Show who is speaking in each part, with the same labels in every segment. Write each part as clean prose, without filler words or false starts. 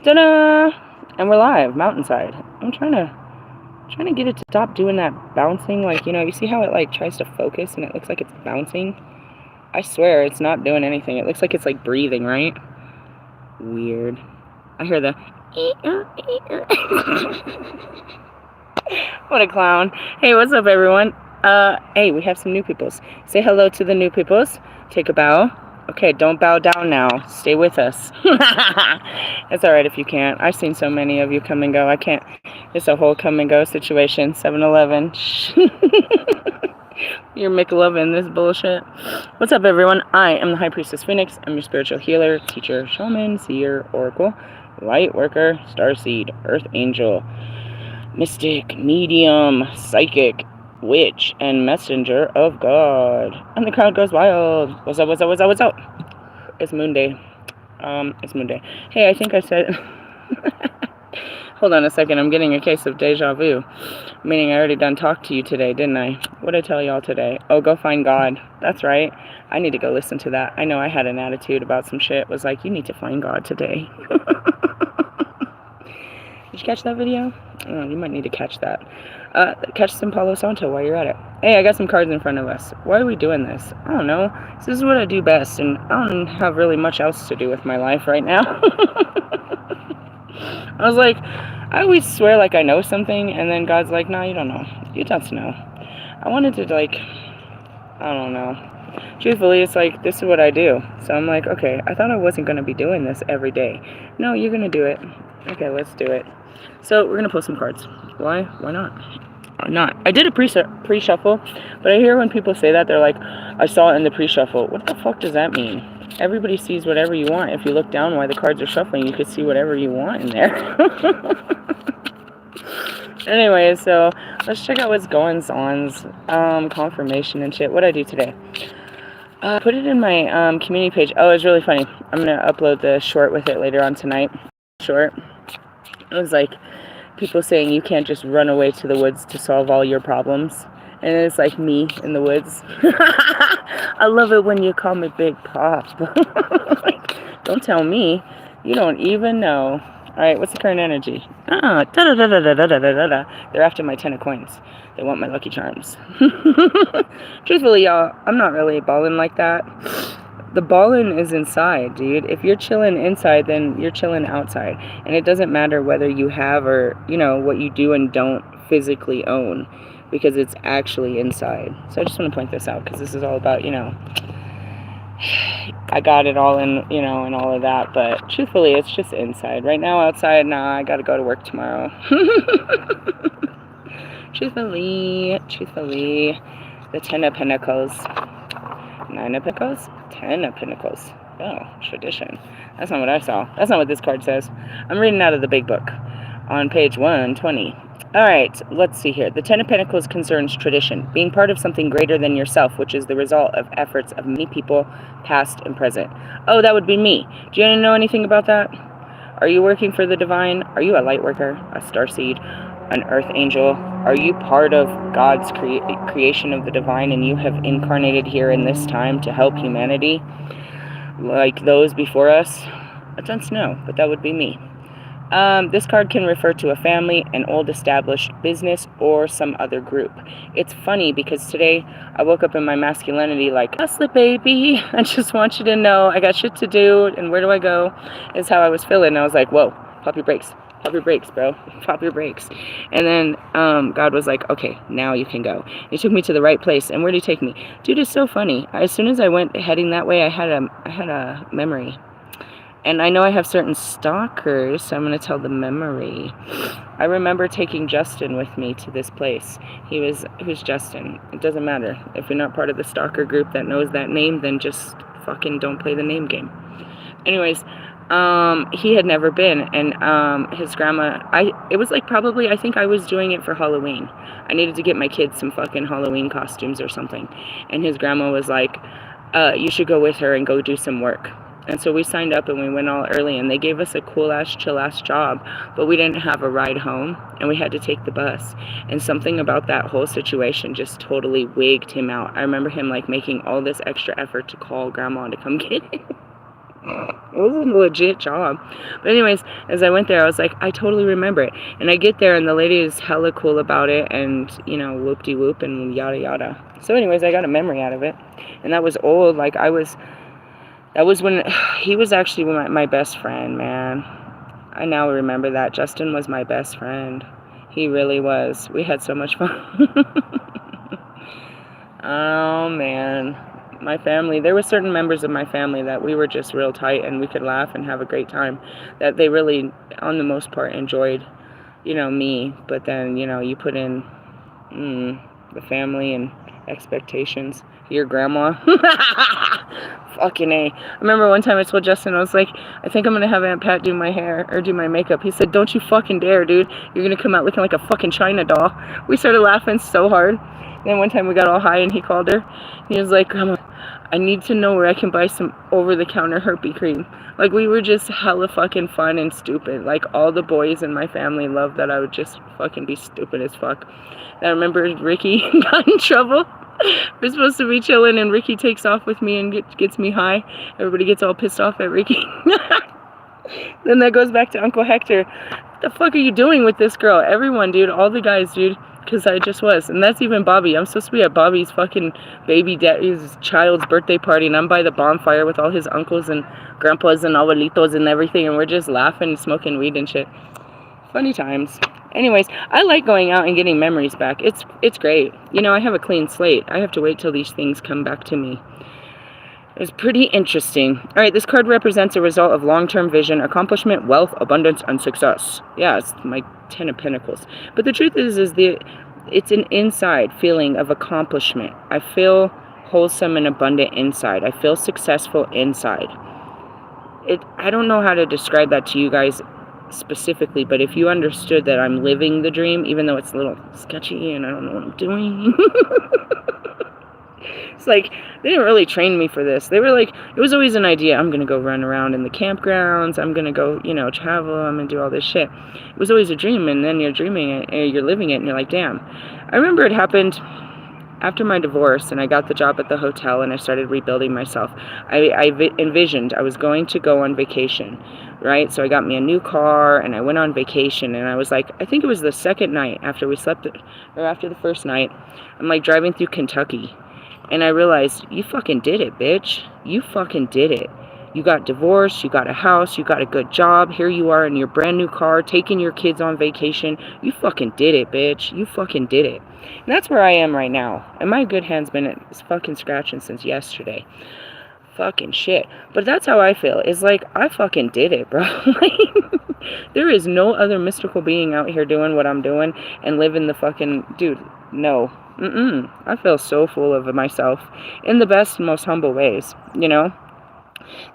Speaker 1: Ta-da! And we're live, mountainside. I'm trying to get it to stop doing that bouncing. Like, you know, you see how it like tries to focus and it looks like it's bouncing? I swear it's not doing anything. It looks like it's like breathing, right? Weird. I hear the What a clown. Hey, what's up, everyone? Hey, we have some new peoples. Say hello to the new peoples. Take a bow. Okay, don't bow down now. Stay with us. It's alright if you can't. I've seen so many of you come and go. I can't. It's a whole come and go situation. 7-Eleven. You're McLovin' this bullshit. What's up, everyone? I am the High Priestess Phoenix. I'm your spiritual healer, teacher, shaman, seer, oracle, light worker, starseed, earth angel, mystic, medium, psychic, witch, and messenger of God. And the crowd goes wild. What's up, what's up, what's up, what's up? It's Moon Day. It's Moon Day. Hey, I think I said... Hold on a second, I'm getting a case of deja vu. Meaning I already done talked to you today, didn't I? What did I tell y'all today? Oh, go find God. That's right. I need to go listen to that. I know I had an attitude about some shit. It was like, you need to find God today. Did you catch that video? Oh, you might need to catch that. Catch some Palo Santo while you're at it. Hey, I got some cards in front of us. Why are we doing this? I don't know. This is what I do best, and I don't have really much else to do with my life right now. I was like, I always swear like I know something, and then God's like, nah, you don't know. You don't know. I wanted to, like, I don't know. Truthfully, it's like, this is what I do. So I'm like, okay, I thought I wasn't going to be doing this every day. No, you're going to do it. Okay, let's do it. So we're going to pull some cards. Why? Why not? Why not? I did a pre-shuffle, but I hear when people say that, they're like, I saw it in the pre-shuffle. What the fuck does that mean? Everybody sees whatever you want. If you look down while the cards are shuffling, you could see whatever you want in there. Anyway, so let's check out what's going on. Confirmation and shit. What'd I do today? Put it in my community page. Oh, it's really funny. I'm going to upload the short with it later on tonight. Short. It was like people saying you can't just run away to the woods to solve all your problems. And it's like me in the woods. I love it when you call me Big Pop. Like, don't tell me. You don't even know. Alright, what's the current energy? They're after my 10 of coins. They want my Lucky Charms. Truthfully, y'all, I'm not really balling like that. The balling is inside, dude. If you're chilling inside, then you're chilling outside. And it doesn't matter whether you have or, you know, what you do and don't physically own. Because it's actually inside. So I just want to point this out, because this is all about, you know, I got it all in, you know, and all of that, but truthfully, it's just inside. Right now, outside, nah, I gotta go to work tomorrow. Truthfully, the 10 of Pentacles, 9 of Pentacles, 10 of Pentacles. Oh, tradition. That's not what I saw. That's not what this card says. I'm reading out of the big book on page 120. Alright, let's see here. The 10 of Pentacles concerns tradition, being part of something greater than yourself, which is the result of efforts of many people, past and present. Oh, that would be me. Do you know anything about that? Are you working for the divine? Are you a light worker, a starseed, an earth angel? Are you part of God's creation of the divine, and you have incarnated here in this time to help humanity like those before us? I don't know, but that would be me. This card can refer to a family, an old established business, or some other group. It's funny because today I woke up in my masculinity like, hustler baby, I just want you to know I got shit to do, and where do I go, is how I was feeling. And I was like, whoa, pop your brakes, bro, pop your brakes. And then God was like, okay, now you can go. He took me to the right place. And where did he take me? Dude, it's so funny. As soon as I went heading that way, I had a memory. And I know I have certain stalkers, so I'm going to tell the memory. I remember taking Justin with me to this place. Who's Justin? It doesn't matter. If you're not part of the stalker group that knows that name, then just fucking don't play the name game. Anyways, he had never been, and his grandma, it was like probably, I think I was doing it for Halloween. I needed to get my kids some fucking Halloween costumes or something. And his grandma was like, you should go with her and go do some work. And so we signed up and we went all early, and they gave us a cool-ass, chill-ass job, but we didn't have a ride home, and we had to take the bus. And something about that whole situation just totally wigged him out. I remember him, like, making all this extra effort to call Grandma to come get him. It was a legit job. But anyways, as I went there, I was like, I totally remember it. And I get there, and the lady is hella cool about it, and, you know, whoop-de-whoop and yada yada. So anyways, I got a memory out of it. And that was old. Like, that was when he was actually my best friend, man. I now remember that. Justin was my best friend. He really was. We had so much fun. Oh, man. My family, there were certain members of my family that we were just real tight, and we could laugh and have a great time, that they really, on the most part, enjoyed, you know, me. But then, you know, you put in the family and expectations. Your grandma. Fucking A. I remember one time I told Justin, I was like, I think I'm going to have Aunt Pat do my hair or do my makeup. He said, don't you fucking dare, dude. You're going to come out looking like a fucking China doll. We started laughing so hard. And then one time we got all high and he called her. He was like, Grandma, I need to know where I can buy some over-the-counter herpes cream. Like, we were just hella fucking fun and stupid. Like, all the boys in my family loved that I would just fucking be stupid as fuck. And I remember Ricky got in trouble. We're supposed to be chilling, and Ricky takes off with me and gets me high. Everybody gets all pissed off at Ricky. Then that goes back to Uncle Hector. What the fuck are you doing with this girl? Everyone, dude. All the guys, dude. Because I just was. And that's even Bobby. I'm supposed to be at Bobby's fucking baby daddy's child's birthday party, and I'm by the bonfire with all his uncles and grandpas and abuelitos and everything, and we're just laughing and smoking weed and shit. Funny times. Anyways, I like going out and getting memories back. It's great. You know, I have a clean slate. I have to wait till these things come back to me. It was pretty interesting. All right, this card represents a result of long-term vision, accomplishment, wealth, abundance, and success. Yeah, it's my 10 of Pentacles. But the truth is it's an inside feeling of accomplishment. I feel wholesome and abundant inside. I feel successful inside. I don't know how to describe that to you guys specifically, but if you understood that I'm living the dream, even though it's a little sketchy and I don't know what I'm doing. It's like, they didn't really train me for this. They were like, it was always an idea. I'm going to go run around in the campgrounds. I'm going to go, you know, travel. I'm going to do all this shit. It was always a dream, and then you're dreaming it, and you're living it, and you're like, damn. I remember it happened after my divorce, and I got the job at the hotel, and I started rebuilding myself. I envisioned I was going to go on vacation, right? So I got me a new car, and I went on vacation, and I was like, I think it was the second night after we slept, or after the first night, I'm like driving through Kentucky, and I realized, you fucking did it, bitch. You fucking did it. You got divorced, you got a house, you got a good job, here you are in your brand new car, taking your kids on vacation. You fucking did it, bitch. You fucking did it. And that's where I am right now. And my good hand's been fucking scratching since yesterday. Fucking shit. But that's how I feel. It's like, I fucking did it, bro. There is no other mystical being out here doing what I'm doing and living the fucking... Dude, no. I feel so full of myself in the best, most humble ways, you know?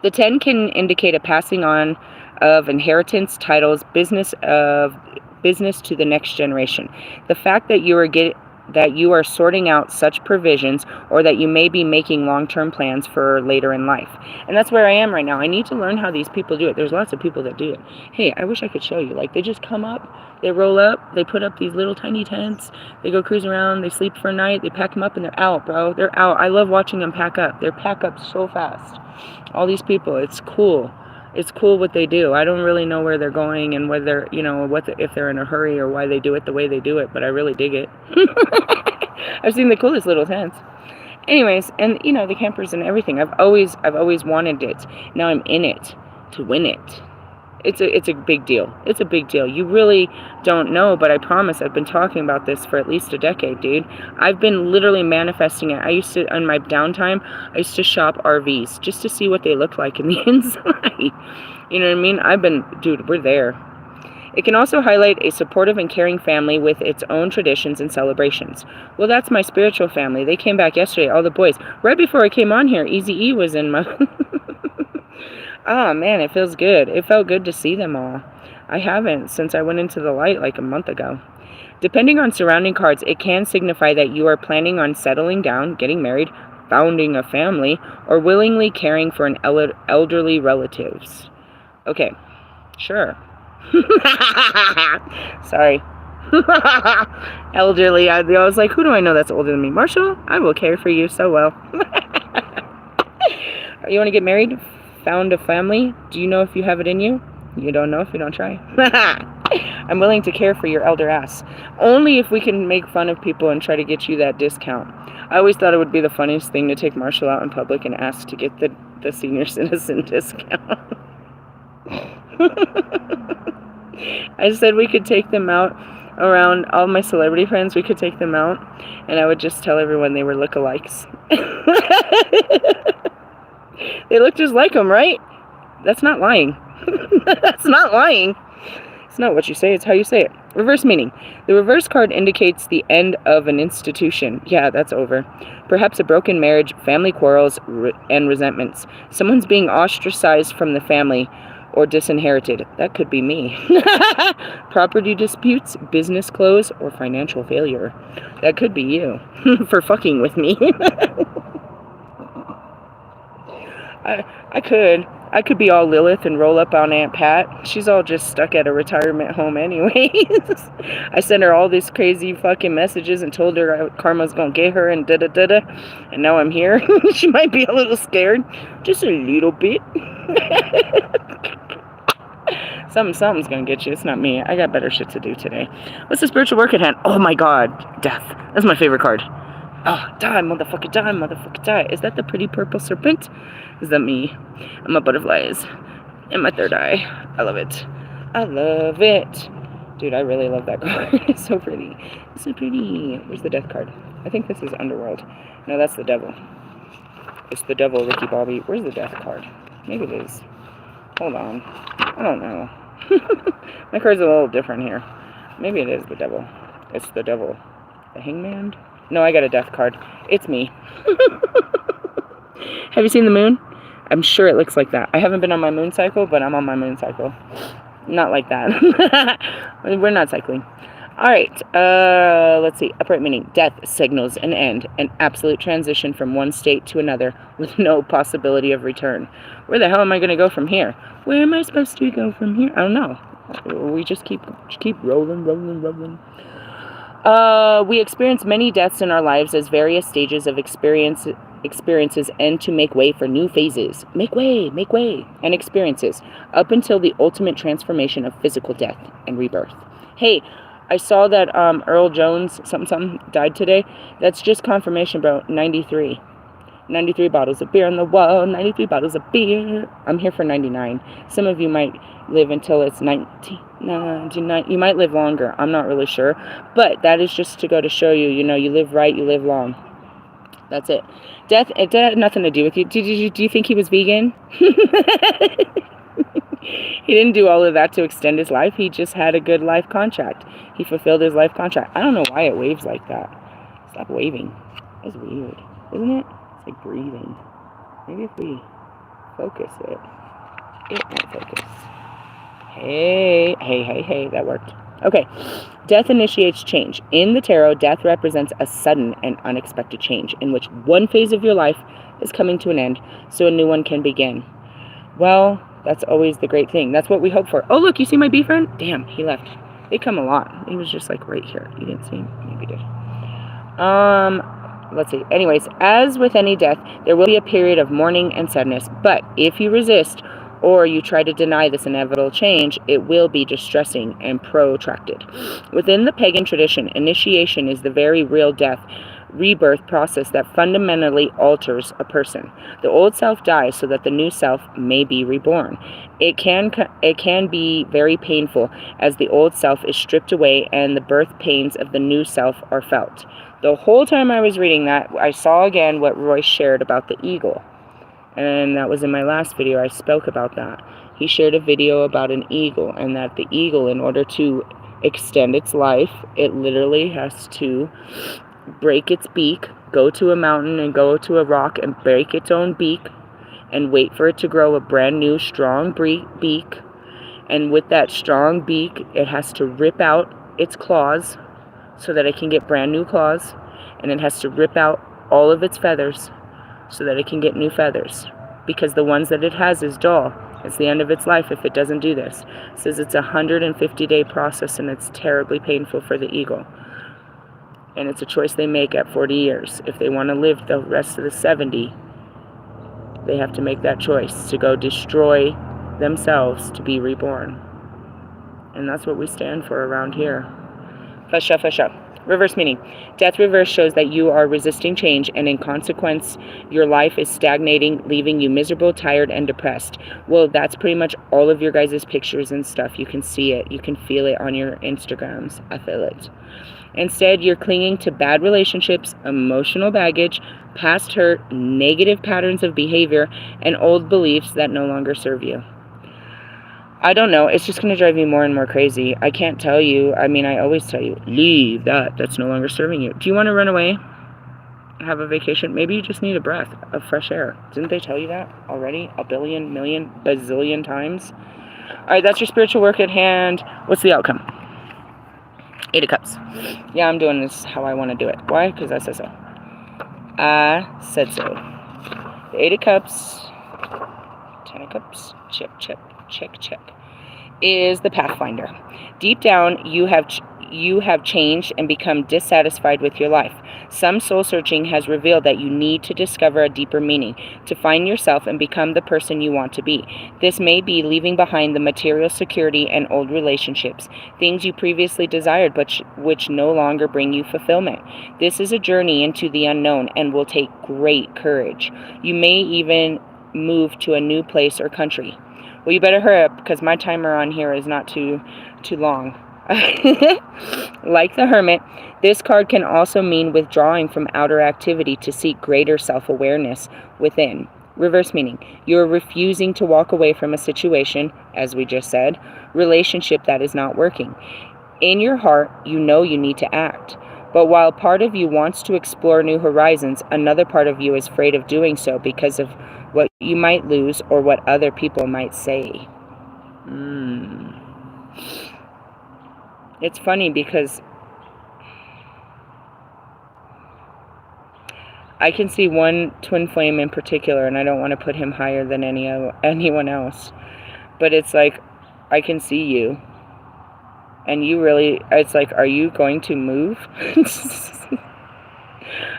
Speaker 1: The 10 can indicate a passing on of inheritance, titles, business to the next generation. The fact that you are sorting out such provisions, or that you may be making long-term plans for later in life. And that's where I am right now. I need to learn how these people do it. There's lots of people that do it. Hey, I wish I could show you. Like, they just come up, they roll up, they put up these little tiny tents, they go cruise around, they sleep for a night, they pack them up, and they're out, bro. They're out. I love watching them pack up. They pack up so fast. All these people, it's cool. It's cool what they do. I don't really know where they're going and whether, you know, if they're in a hurry or why they do it the way they do it, but I really dig it. I've seen the coolest little tents. Anyways, and you know, the campers and everything. I've always wanted it. Now I'm in it to win it. It's a big deal. It's a big deal. You really don't know, but I promise I've been talking about this for at least a decade, dude. I've been literally manifesting it. I used to, on my downtime, I used to shop RVs just to see what they look like in the inside. You know what I mean? Dude, we're there. It can also highlight a supportive and caring family with its own traditions and celebrations. Well, that's my spiritual family. They came back yesterday, all the boys. Right before I came on here, Easy E was in my... Oh, man, it feels good. It felt good to see them all. I haven't since I went into the light like a month ago. Depending on surrounding cards, it can signify that you are planning on settling down, getting married, founding a family, or willingly caring for an elderly relatives. Okay, sure. Sorry. Elderly. I was like, who do I know that's older than me? Marshall, I will care for you so well. You want to get married? found a family. Do you know if you have it in you? You don't know if you don't try. I'm willing to care for your elder ass. Only if we can make fun of people and try to get you that discount. I always thought it would be the funniest thing to take Marshall out in public and ask to get the senior citizen discount. I said we could take them out around all my celebrity friends. We could take them out, and I would just tell everyone they were lookalikes. They look just like them, right? That's not lying. That's not lying. It's not what you say, it's how you say it. Reverse meaning. The reverse card indicates the end of an institution. Yeah, that's over. Perhaps a broken marriage, family quarrels, and resentments. Someone's being ostracized from the family or disinherited. That could be me. Property disputes, business close, or financial failure. That could be you. For fucking with me. I could be all Lilith and roll up on Aunt Pat. She's all just stuck at a retirement home anyways. I sent her all these crazy fucking messages and told her karma's gonna get her and da-da-da-da. And now I'm here. She might be a little scared. Just a little bit. Something's gonna get you. It's not me. I got better shit to do today. What's the spiritual work at hand? Oh my god. Death. That's my favorite card. Oh, die, motherfucker, die, motherfucker, die. Is that the pretty purple serpent? Is that me? And my butterflies. And my third eye. I love it. I love it. Dude, I really love that card. It's so pretty. It's so pretty. Where's the death card? I think this is Underworld. No, that's the devil. It's the devil, Ricky Bobby. Where's the death card? Maybe it is. Hold on. I don't know. My card's a little different here. Maybe it is the devil. It's the devil. The hangman? No, I got a death card. It's me. Have you seen the moon? I'm sure it looks like that. I haven't been on my moon cycle, but I'm on my moon cycle. Not like that. We're not cycling. Alright, let's see. Upright meaning. Death signals an end, an absolute transition from one state to another with no possibility of return. Where the hell am I going to go from here? Where am I supposed to go from here? I don't know. We just keep rolling. We experience many deaths in our lives as various stages of experiences end to make way for new phases. Make way, and experiences, up until the ultimate transformation of physical death and rebirth. Hey, I saw that Earl Jones, something, died today. That's just confirmation, bro. 93. 93 bottles of beer on the wall, 93 bottles of beer. I'm here for 99. Some of you might live until it's 99. You might live longer. I'm not really sure. But that is just to go to show you, you live right, you live long. That's it. Death, it had nothing to do with you. Do you think he was vegan? He didn't do all of that to extend his life. He just had a good life contract. He fulfilled his life contract. I don't know why it waves like that. Stop waving. That's weird, isn't it? It's like breathing. Maybe if we focus it won't focus. Hey, that worked. Okay, death initiates change. In the tarot, death represents a sudden and unexpected change in which one phase of your life is coming to an end so a new one can begin. Well, that's always the great thing. That's what we hope for. Oh, look, you see my bee friend? Damn, he left. They come a lot. He was just like right here. You didn't see him? Maybe you did. Let's see. Anyways, as with any death, there will be a period of mourning and sadness. But if you resist or you try to deny this inevitable change, it will be distressing and protracted. Within the pagan tradition, initiation is the very real death rebirth process that fundamentally alters a person. The old self dies so that the new self may be reborn. It can be very painful as the old self is stripped away and the birth pains of the new self are felt. The whole time I was reading that, I saw again what Roy shared about the eagle. And that was in my last video. I spoke about that. He shared a video about an eagle, and that the eagle, in order to extend its life, it literally has to break its beak, go to a mountain and go to a rock and break its own beak and wait for it to grow a brand new strong beak. And with that strong beak, it has to rip out its claws so that it can get brand new claws, and it has to rip out all of its feathers so that it can get new feathers, because the ones that it has is dull. It's the end of its life if it doesn't do this. It says it's a 150-day process, and it's terribly painful for the eagle. And it's a choice they make at 40 years. If they want to live the rest of the 70, They have to make that choice to go destroy themselves to be reborn. And that's what we stand for around here. Fasha, fasha. Reverse meaning. Death reverse shows that you are resisting change, and in consequence, your life is stagnating, leaving you miserable, tired, and depressed. Well, that's pretty much all of your guys' pictures and stuff. You can see it. You can feel it on your Instagrams. I feel it. Instead, you're clinging to bad relationships, emotional baggage, past hurt, negative patterns of behavior, and old beliefs that no longer serve you. I don't know. It's just going to drive you more and more crazy. I can't tell you. I mean, I always tell you, leave that. That's no longer serving you. Do you want to run away? Have a vacation? Maybe you just need a breath of fresh air. Didn't they tell you that already? A billion, million, bazillion times? All right, that's your spiritual work at hand. What's the outcome? 8 of Cups. Yeah, I'm doing this how I want to do it. Why? Because I said so. I said so. The 8 of Cups. 10 of Cups. Check, check. Check, check, is the Pathfinder. Deep down, you have changed and become dissatisfied with your life. Some soul searching has revealed that you need to discover a deeper meaning, to find yourself and become the person you want to be. This may be leaving behind the material security and old relationships, things you previously desired but which no longer bring you fulfillment. This is a journey into the unknown and will take great courage. You may even move to a new place or country. Well, you better hurry up, because my timer on here is not too long. Like the Hermit, this card can also mean withdrawing from outer activity to seek greater self-awareness within. Reverse meaning, you are refusing to walk away from a situation, as we just said, relationship that is not working. In your heart, you know you need to act. But while part of you wants to explore new horizons, another part of you is afraid of doing so because of what you might lose or what other people might say. It's funny because I can see one twin flame in particular, and I don't want to put him higher than anyone else. But it's like, I can see you. And you really, it's like, are you going to move?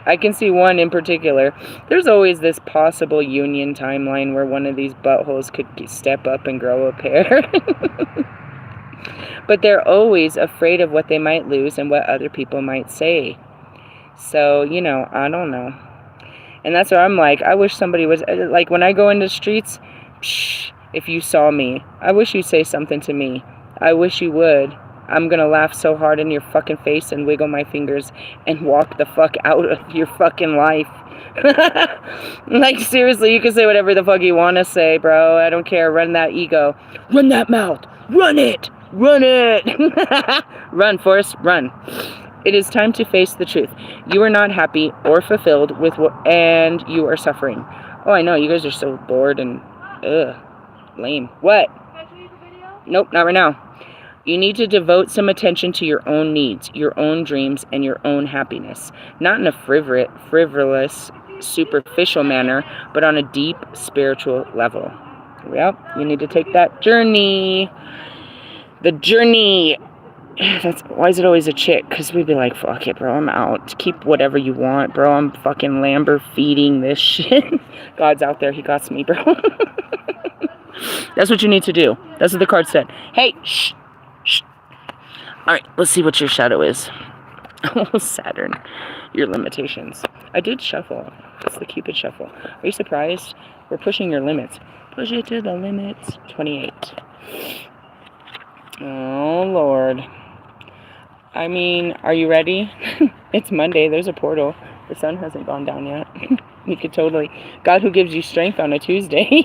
Speaker 1: I can see one in particular. There's always this possible union timeline where one of these buttholes could step up and grow a pair. But they're always afraid of what they might lose and what other people might say. So, I don't know. And that's where I'm like, I wish somebody was, like, when I go into the streets, if you saw me, I wish you'd say something to me. I wish you would. I'm gonna laugh so hard in your fucking face and wiggle my fingers and walk the fuck out of your fucking life. Like, seriously, you can say whatever the fuck you want to say, bro. I don't care. Run that ego. Run that mouth. Run it. Run it. Run, Forrest. Run. It is time to face the truth. You are not happy or fulfilled with and you are suffering. Oh, I know. You guys are so bored and lame. What? Can I show you the video? Nope, not right now. You need to devote some attention to your own needs, your own dreams, and your own happiness. Not in a frivolous, superficial manner, but on a deep spiritual level. Well, you need to take that journey. The journey. Why is it always a chick? Because we'd be like, fuck it, bro, I'm out. Keep whatever you want, bro. I'm fucking Lambert feeding this shit. God's out there. He got me, bro. That's what you need to do. That's what the card said. Hey, shh. Alright, let's see what your shadow is. Oh, Saturn. Your limitations. I did shuffle. It's the Cupid shuffle. Are you surprised? We're pushing your limits. Push it to the limits. 28. Oh, Lord. I mean, are you ready? It's Monday. There's a portal. The sun hasn't gone down yet. You could totally... God who gives you strength on a Tuesday.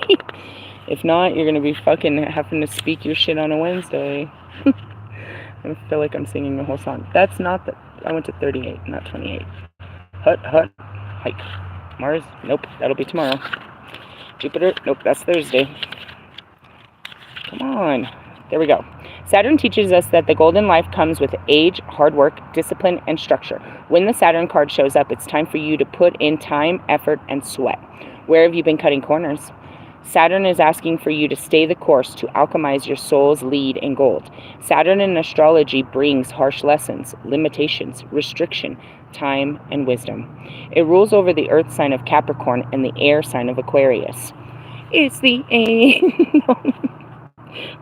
Speaker 1: If not, you're going to be fucking having to speak your shit on a Wednesday. I feel like I'm singing the whole song. That's not the... I went to 38, not 28. Hut, hike. Mars, nope, that'll be tomorrow. Jupiter, nope, that's Thursday. Come on. There we go. Saturn teaches us that the golden life comes with age, hard work, discipline, and structure. When the Saturn card shows up, it's time for you to put in time, effort, and sweat. Where have you been cutting corners? Saturn is asking for you to stay the course to alchemize your soul's lead and gold. Saturn in astrology brings harsh lessons, limitations, restriction, time, and wisdom. It rules over the earth sign of Capricorn and the air sign of Aquarius. It's the age.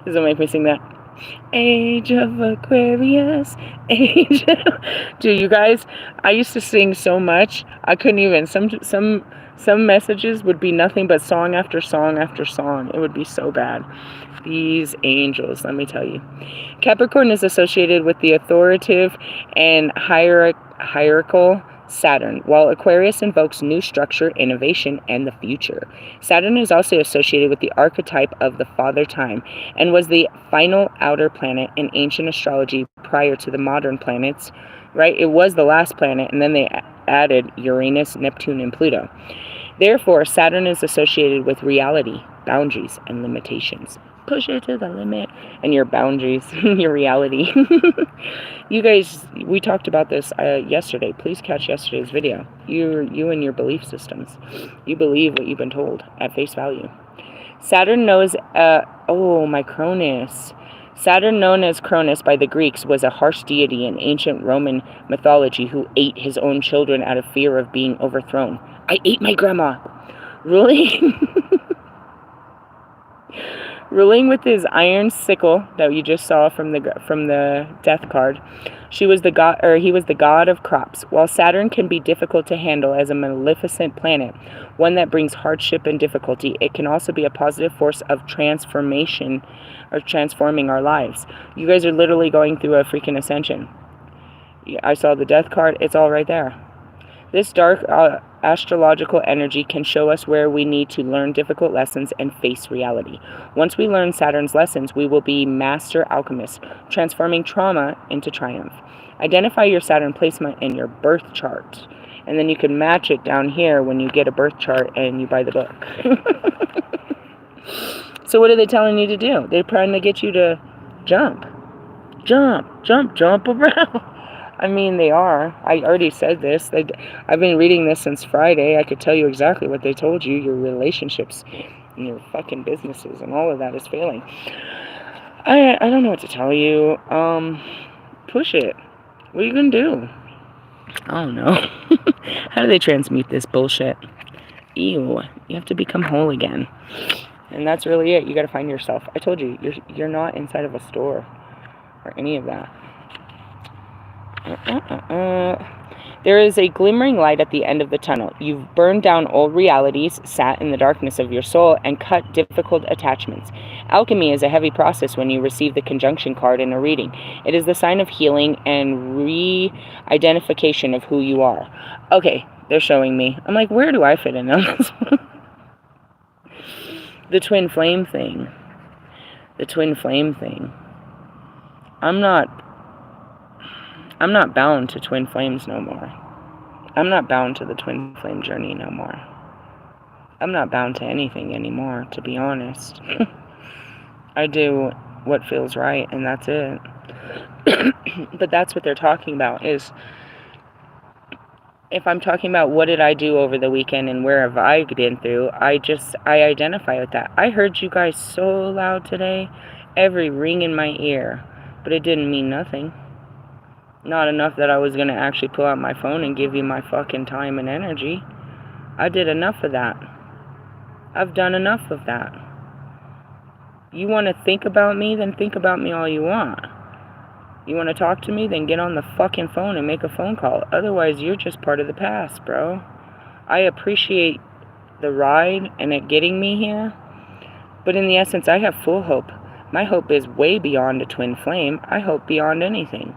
Speaker 1: Doesn't make me sing that. Age of Aquarius, age of... Dude, you guys, I used to sing so much, I couldn't even, some messages would be nothing but song after song after song. It would be so bad. These angels, let me tell you. Capricorn is associated with the authoritative and hierarchical Saturn, while Aquarius invokes new structure, innovation, and the future. Saturn is also associated with the archetype of the Father Time and was the final outer planet in ancient astrology prior to the modern planets, right? It was the last planet, and then they added Uranus, Neptune, and Pluto. Therefore, Saturn is associated with reality, boundaries, and limitations. Push it to the limit. And your boundaries, your reality. You guys, we talked about this yesterday. Please catch yesterday's video. You and your belief systems. You believe what you've been told at face value. Saturn knows, my Cronus. Saturn, known as Cronus by the Greeks, was a harsh deity in ancient Roman mythology who ate his own children out of fear of being overthrown. I ate my grandma. Ruling with his iron sickle that you just saw from the death card, he was the god of crops. While Saturn can be difficult to handle as a maleficent planet, one that brings hardship and difficulty, it can also be a positive force of transformation or transforming our lives. You guys are literally going through a freaking ascension. I saw the death card. It's all right there. This dark astrological energy can show us where we need to learn difficult lessons and face reality. Once we learn Saturn's lessons, we will be master alchemists, transforming trauma into triumph. Identify your Saturn placement in your birth chart, and then you can match it down here when you get a birth chart and you buy the book. So what are they telling you to do? They're trying to get you to jump around. I mean, they are. I already said this. I've been reading this since Friday. I could tell you exactly what they told you. Your relationships and your fucking businesses and all of that is failing. I don't know what to tell you. Push it. What are you going to do? I don't know. How do they transmute this bullshit? Ew. You have to become whole again. And that's really it. You got to find yourself. I told you, you're not inside of a store or any of that. There is a glimmering light at the end of the tunnel. You've burned down old realities, sat in the darkness of your soul, and cut difficult attachments. Alchemy is a heavy process when you receive the conjunction card in a reading. It is the sign of healing and re-identification of who you are. Okay, they're showing me. I'm like, where do I fit in on this one? The twin flame thing. I'm not bound to twin flames no more. I'm not bound to the twin flame journey no more. I'm not bound to anything anymore, to be honest. I do what feels right, and that's it. But that's what they're talking about, is if I'm talking about what did I do over the weekend and where have I been through, I identify with that. I heard you guys so loud today, every ring in my ear, but it didn't mean nothing. Not enough that I was going to actually pull out my phone and give you my fucking time and energy. I did enough of that. I've done enough of that. You want to think about me? Then think about me all you want. You want to talk to me? Then get on the fucking phone and make a phone call. Otherwise, you're just part of the past, bro. I appreciate the ride and it getting me here. But in the essence, I have full hope. My hope is way beyond a twin flame. I hope beyond anything.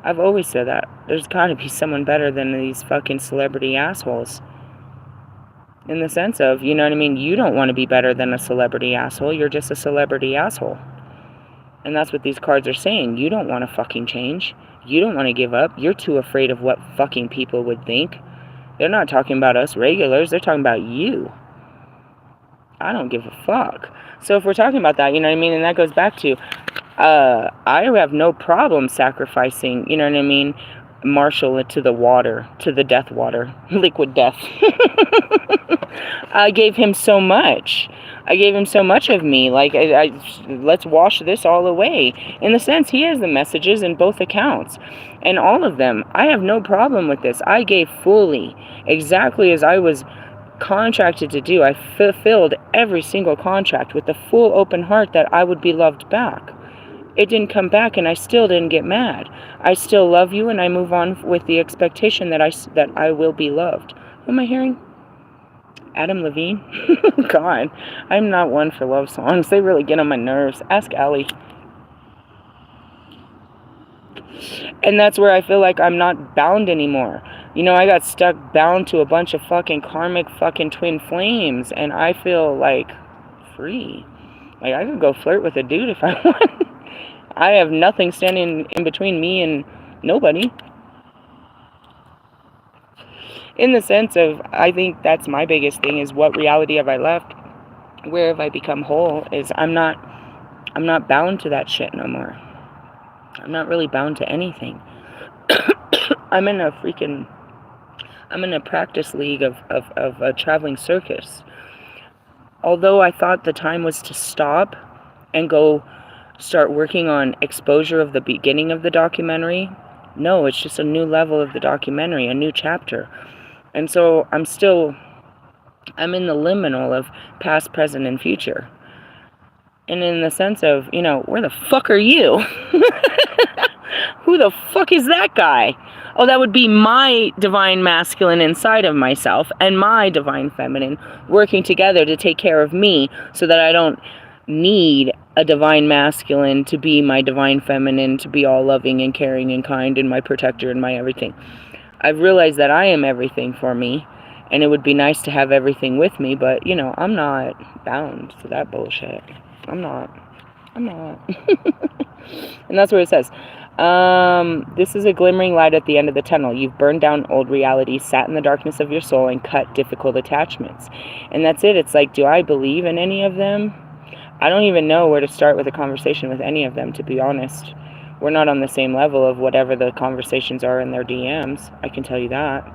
Speaker 1: I've always said that. There's got to be someone better than these fucking celebrity assholes. In the sense of, you know what I mean? You don't want to be better than a celebrity asshole. You're just a celebrity asshole. And that's what these cards are saying. You don't want to fucking change. You don't want to give up. You're too afraid of what fucking people would think. They're not talking about us regulars. They're talking about you. I don't give a fuck. So if we're talking about that, you know what I mean? And that goes back to... I have no problem sacrificing, you know what I mean, Marshall into the water, to the death water, liquid death. I gave him so much. I gave him so much of me. Like, let's wash this all away. In the sense, he has the messages in both accounts. And all of them. I have no problem with this. I gave fully, exactly as I was contracted to do. I fulfilled every single contract with the full open heart that I would be loved back. It didn't come back, and I still didn't get mad. I still love you, and I move on with the expectation that I will be loved. Who am I hearing? Adam Levine? God, I'm not one for love songs. They really get on my nerves. Ask Allie. And that's where I feel like I'm not bound anymore. You know, I got stuck bound to a bunch of fucking karmic fucking twin flames, and I feel like free. Like, I could go flirt with a dude if I want. I have nothing standing in between me and nobody. In the sense of, I think that's my biggest thing, is what reality have I left? Where have I become whole? Is I'm not bound to that shit no more. I'm not really bound to anything. I'm in a practice league of a traveling circus. Although I thought the time was to stop and go start working on exposure of the beginning of the documentary, no, it's just a new level of the documentary, a new chapter. And so I'm in the liminal of past, present, and future. And in the sense of, you know, where the fuck are you? Who the fuck is that guy? Oh, that would be my divine masculine inside of myself and my divine feminine working together to take care of me, so that I don't need a divine masculine to be my divine feminine, to be all loving and caring and kind and my protector and my everything. I've realized that I am everything for me, and it would be nice to have everything with me, but, you know, I'm not bound to that bullshit. I'm not. And that's where it says, this is a glimmering light at the end of the tunnel. You've burned down old realities, sat in the darkness of your soul, and cut difficult attachments. And that's it. It's like, do I believe in any of them? I don't even know where to start with a conversation with any of them, to be honest. We're not on the same level of whatever the conversations are in their DMs. I can tell you that.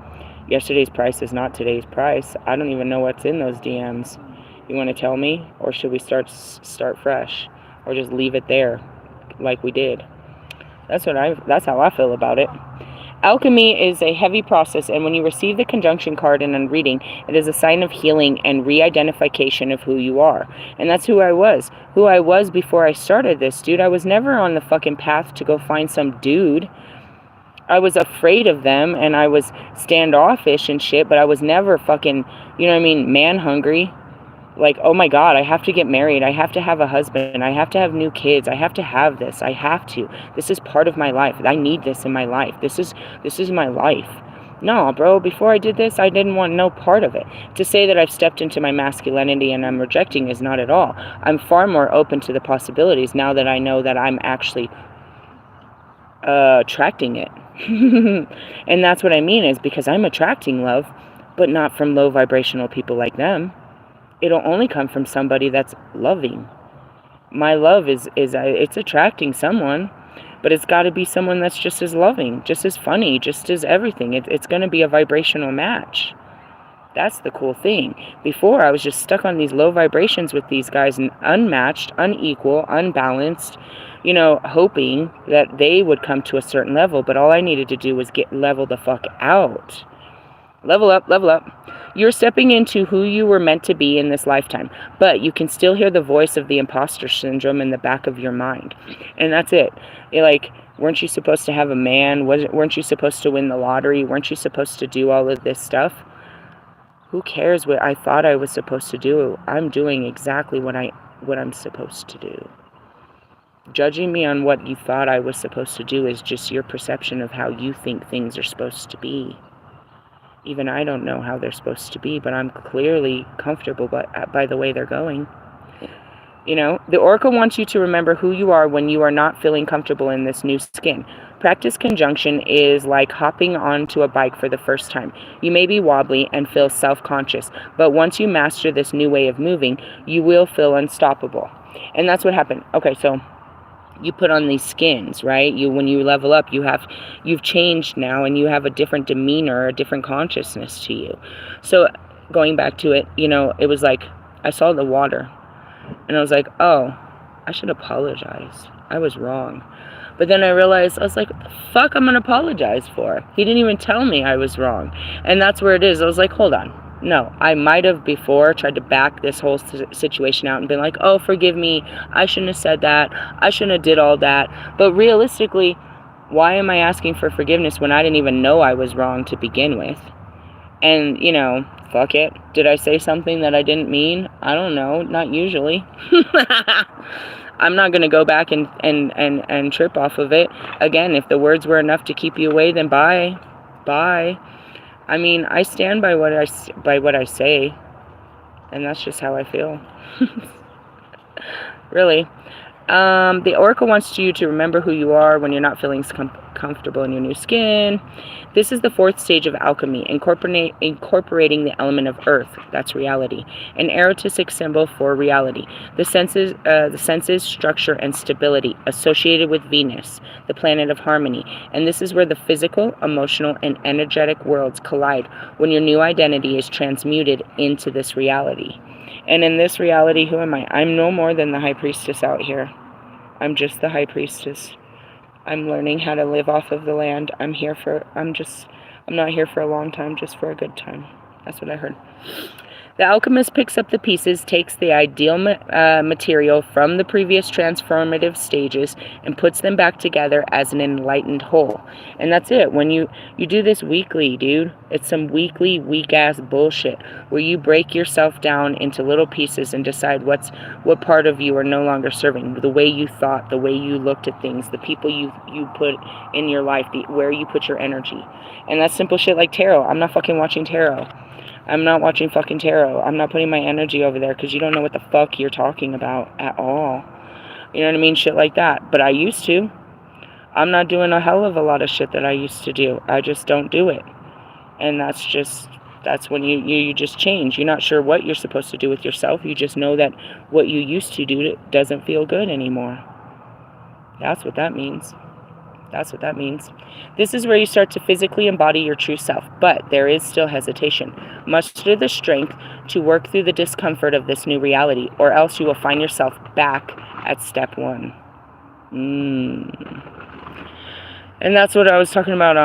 Speaker 1: Yesterday's price is not today's price. I don't even know what's in those DMs. You want to tell me? Or should we start fresh? Or just leave it there like we did? That's how I feel about it. Alchemy is a heavy process, and when you receive the conjunction card in a reading, it is a sign of healing and re-identification of who you are. And that's who I was. Who I was before I started this, dude. I was never on the fucking path to go find some dude. I was afraid of them, and I was standoffish and shit, but I was never fucking, you know what I mean, man hungry. Like, oh my God, I have to get married. I have to have a husband. I have to have new kids. I have to have this. I have to. This is part of my life. I need this in my life. This is my life. No, bro, before I did this, I didn't want no part of it. To say that I've stepped into my masculinity and I'm rejecting is not at all. I'm far more open to the possibilities now that I know that I'm actually attracting it. And that's what I mean, is because I'm attracting love, but not from low vibrational people like them. It'll only come from somebody that's loving. My love is it's attracting someone, but it's got to be someone that's just as loving, just as funny, just as everything. It's going to be a vibrational match. That's the cool thing. Before, I was just stuck on these low vibrations with these guys, and unmatched, unequal, unbalanced, you know, hoping that they would come to a certain level, but all I needed to do was get level the fuck out. Level up, level up. You're stepping into who you were meant to be in this lifetime, but you can still hear the voice of the imposter syndrome in the back of your mind. And that's it. You're like, weren't you supposed to have a man? Weren't you supposed to win the lottery? Weren't you supposed to do all of this stuff? Who cares what I thought I was supposed to do? I'm doing exactly what I'm supposed to do. Judging me on what you thought I was supposed to do is just your perception of how you think things are supposed to be. Even I don't know how they're supposed to be, but I'm clearly comfortable by the way they're going. You know, the Oracle wants you to remember who you are when you are not feeling comfortable in this new skin. Practice conjunction is like hopping onto a bike for the first time. You may be wobbly and feel self-conscious, but once you master this new way of moving, you will feel unstoppable. And that's what happened. Okay, so you put on these skins, right? When you level up, you've changed now, and you have a different demeanor, a different consciousness to you. So going back to it, you know, it was like I saw the water. And I was like, oh, I should apologize. I was wrong. But then I realized, I was like, what the fuck I'm going to apologize for? He didn't even tell me I was wrong. And that's where it is. I was like, hold on. No, I might have before tried to back this whole situation out and been like, oh, forgive me. I shouldn't have said that. I shouldn't have did all that. But realistically, why am I asking for forgiveness when I didn't even know I was wrong to begin with? And, you know, fuck it. Did I say something that I didn't mean? I don't know. Not usually. I'm not going to go back and trip off of it. Again, if the words were enough to keep you away, then bye. Bye. I mean, I stand by what I say. And that's just how I feel. Really. The Oracle wants you to remember who you are when you're not feeling comfortable in your new skin. This is the fourth stage of alchemy, incorporating the element of earth, that's reality, an erotic symbol for reality. The senses, structure, and stability associated with Venus, the planet of harmony. And this is where the physical, emotional, and energetic worlds collide when your new identity is transmuted into this reality. And in this reality, who am I? I'm no more than the High Priestess out here. I'm just the High Priestess. I'm learning how to live off of the land. I'm not here for a long time, just for a good time. That's what I heard. The alchemist picks up the pieces, takes the ideal material from the previous transformative stages, and puts them back together as an enlightened whole. And that's it. When you do this weekly, dude, it's some weekly, weak-ass bullshit where you break yourself down into little pieces and decide what part of you are no longer serving. The way you thought, the way you looked at things, the people you put in your life, where you put your energy. And that's simple shit like tarot. I'm not fucking watching tarot. I'm not watching fucking tarot. I'm not putting my energy over there because you don't know what the fuck you're talking about at all. You know what I mean? Shit like that. But I used to. I'm not doing a hell of a lot of shit that I used to do. I just don't do it. And that's when you just change. You're not sure what you're supposed to do with yourself. You just know that what you used to do doesn't feel good anymore. That's what that means. That's what that means. This is where you start to physically embody your true self, but there is still hesitation. Muster the strength to work through the discomfort of this new reality, or else you will find yourself back at step one. And that's what I was talking about,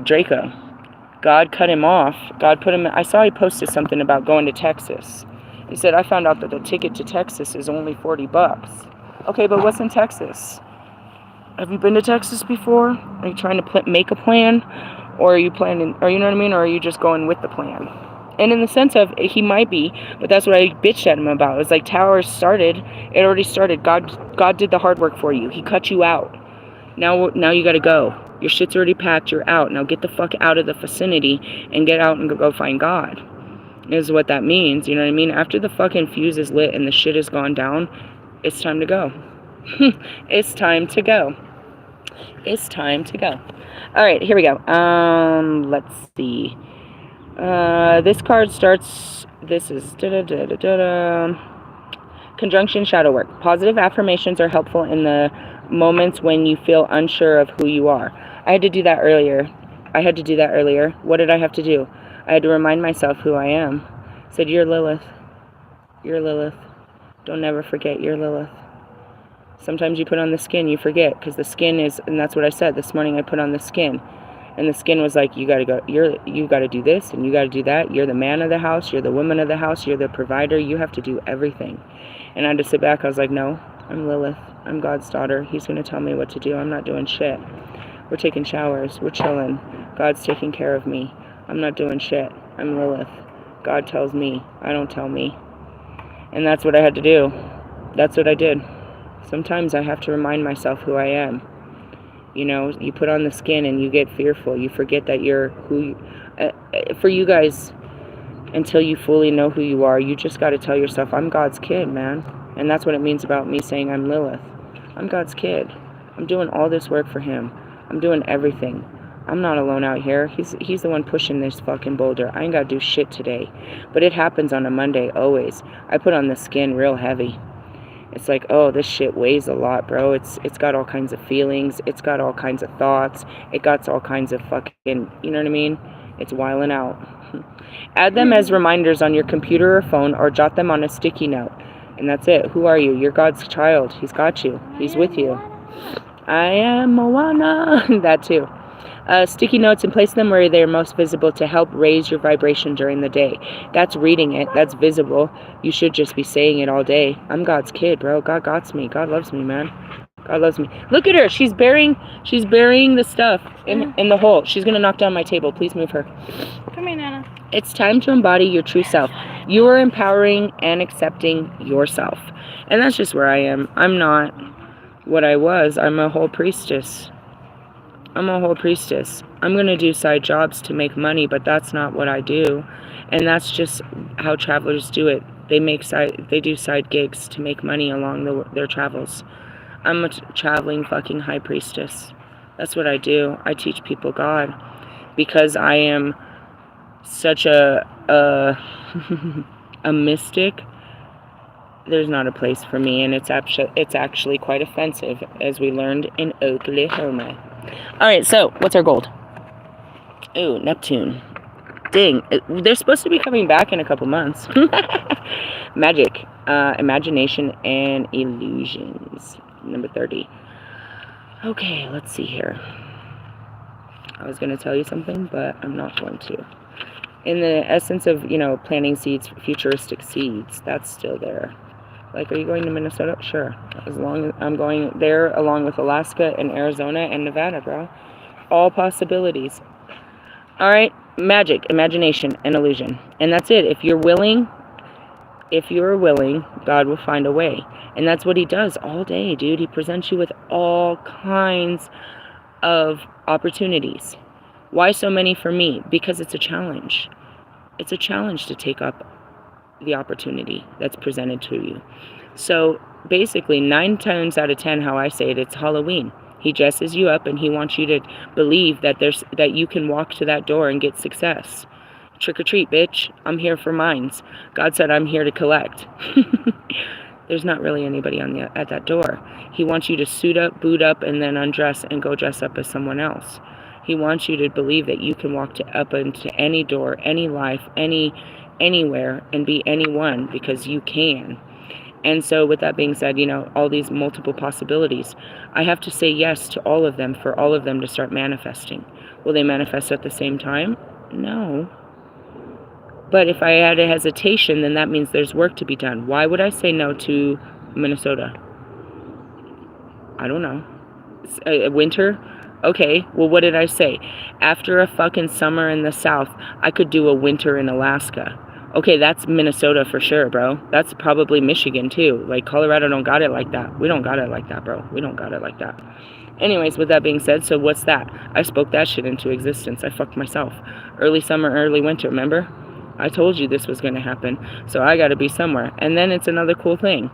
Speaker 1: Draco. God cut him off. God put him, I saw he posted something about going to Texas. He said, I found out that the ticket to Texas is only $40. Okay, but what's in Texas? Have you been to Texas before? Are you trying to make a plan? Or are you planning, or you know what I mean? Or are you just going with the plan? And in the sense of, he might be, but that's what I bitched at him about. It was like, towers started. It already started. God did the hard work for you. He cut you out. Now you got to go. Your shit's already packed. You're out. Now get the fuck out of the vicinity and get out and go find God. Is what that means. You know what I mean? After the fucking fuse is lit and the shit has gone down, it's time to go. It's time to go. It's time to go. All right, here we go. Let's see. This card starts. This is conjunction shadow work. Positive affirmations are helpful in the moments when you feel unsure of who you are. I had to do that earlier. What did I have to do? I had to remind myself who I am. I said, you're Lilith. You're Lilith. Don't ever forget you're Lilith. Sometimes you put on the skin, you forget, because the skin is, and that's what I said this morning. I put on the skin, and the skin was like, you gotta go. You gotta do this, and you gotta do that. You're the man of the house. You're the woman of the house. You're the provider. You have to do everything. And I had to sit back. I was like, no, I'm Lilith. I'm God's daughter. He's gonna tell me what to do. I'm not doing shit. We're taking showers. We're chilling. God's taking care of me. I'm not doing shit. I'm Lilith. God tells me. I don't tell me. And that's what I had to do. That's what I did. Sometimes I have to remind myself who I am. You know, you put on the skin and you get fearful. You forget that you're who for you guys, until you fully know who you are, you just got to tell yourself, I'm God's kid, man. And that's what it means about me saying I'm Lilith. I'm God's kid. I'm doing all this work for him. I'm doing everything. I'm not alone out here. He's the one pushing this fucking boulder. I ain't got to do shit today. But it happens on a Monday, always. I put on the skin real heavy. It's like, oh, this shit weighs a lot, bro. It's got all kinds of feelings. It's got all kinds of thoughts. It got all kinds of fucking, you know what I mean? It's wiling out. Add them as reminders on your computer or phone, or jot them on a sticky note. And that's it. Who are you? You're God's child. He's got you. He's with you. I am Moana. That too. Sticky notes, and place them where they are most visible to help raise your vibration during the day. That's reading it. That's visible. You should just be saying it all day. I'm God's kid, bro. God got me. God loves me, man. God loves me. Look at her. She's burying the stuff in the hole. She's gonna knock down my table. Please move her.
Speaker 2: Come here, Nana.
Speaker 1: It's time to embody your true self. You are empowering and accepting yourself. And that's just where I am. I'm not what I was. I'm a whole priestess. I'm going to do side jobs to make money, but that's not what I do. And that's just how travelers do it. They do side gigs to make money along their travels. I'm a traveling fucking high priestess. That's what I do. I teach people God because I am such a mystic. There's not a place for me, and it's actually quite offensive, as we learned in Oklahoma. All right, so what's our gold? Ooh, Neptune. Dang, they're supposed to be coming back in a couple months. Magic, imagination, and illusions. Number 30. Okay, let's see here. I was going to tell you something, but I'm not going to. In the essence of, planting seeds, futuristic seeds, that's still there. Like, are you going to Minnesota? Sure. As long as I'm going there, along with Alaska and Arizona and Nevada, bro. All possibilities. All right. Magic, imagination, and illusion. And that's it. If you're willing, God will find a way. And that's what he does all day, dude. He presents you with all kinds of opportunities. Why so many for me? Because it's a challenge. It's a challenge to take up the opportunity that's presented to you. So basically, 9 times out of 10, how I say it, it's Halloween. He dresses you up and he wants you to believe that you can walk to that door and get success. Trick or treat, bitch. I'm here for mines. God said I'm here to collect. There's not really anybody at that door. He wants you to suit up, boot up, and then undress and go dress up as someone else. He wants you to believe that you can walk up into any door, any life, anywhere, and be anyone, because you can. And so with that being said, all these multiple possibilities, I have to say yes to all of them for all of them to start manifesting. Will they manifest at the same time? No. But if I had a hesitation, then that means there's work to be done. Why would I say no to Minnesota? I don't know. Winter? Okay, well, what did I say? After a fucking summer in the South, I could do a winter in Alaska. Okay, that's Minnesota for sure, bro. That's probably Michigan, too. Like, Colorado don't got it like that. We don't got it like that, bro. We don't got it like that. Anyways, with that being said, so what's that? I spoke that shit into existence. I fucked myself. Early summer, early winter, remember? I told you this was going to happen. So I got to be somewhere. And then it's another cool thing.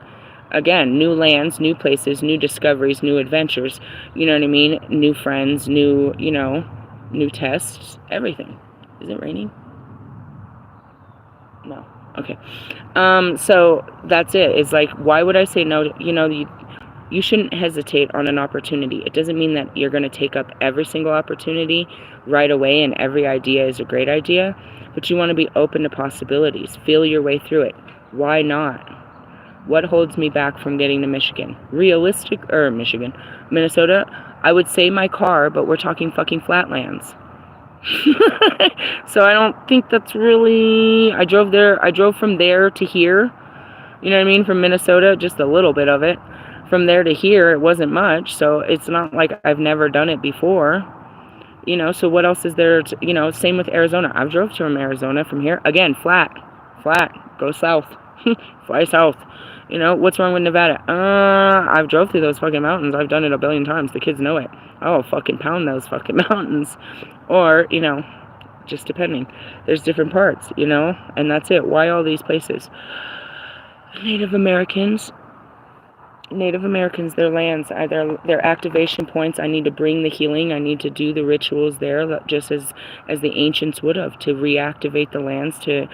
Speaker 1: Again, new lands, new places, new discoveries, new adventures. You know what I mean? New friends, new tests, everything. Is it raining? No. Okay. So that's it. It's like, why would I say no? You shouldn't hesitate on an opportunity. It doesn't mean that you're going to take up every single opportunity right away and every idea is a great idea, but you want to be open to possibilities. Feel your way through it. Why not? What holds me back from getting to Minnesota? I would say my car, but we're talking fucking flatlands. So I don't think that's really... I drove from there to here. You know what I mean? From Minnesota, just a little bit of it. From there to here, it wasn't much. So it's not like I've never done it before. So what else is there to, same with Arizona. I've drove from Arizona from here. Again, flat. Go south. Fly south. What's wrong with Nevada? I've drove through those fucking mountains. I've done it a billion times. The kids know it. I'll fucking pound those fucking mountains. Or, just depending. There's different parts, and that's it. Why all these places? Native Americans, their lands, their activation points. I need to bring the healing. I need to do the rituals there, just as the ancients would have, to reactivate the lands, to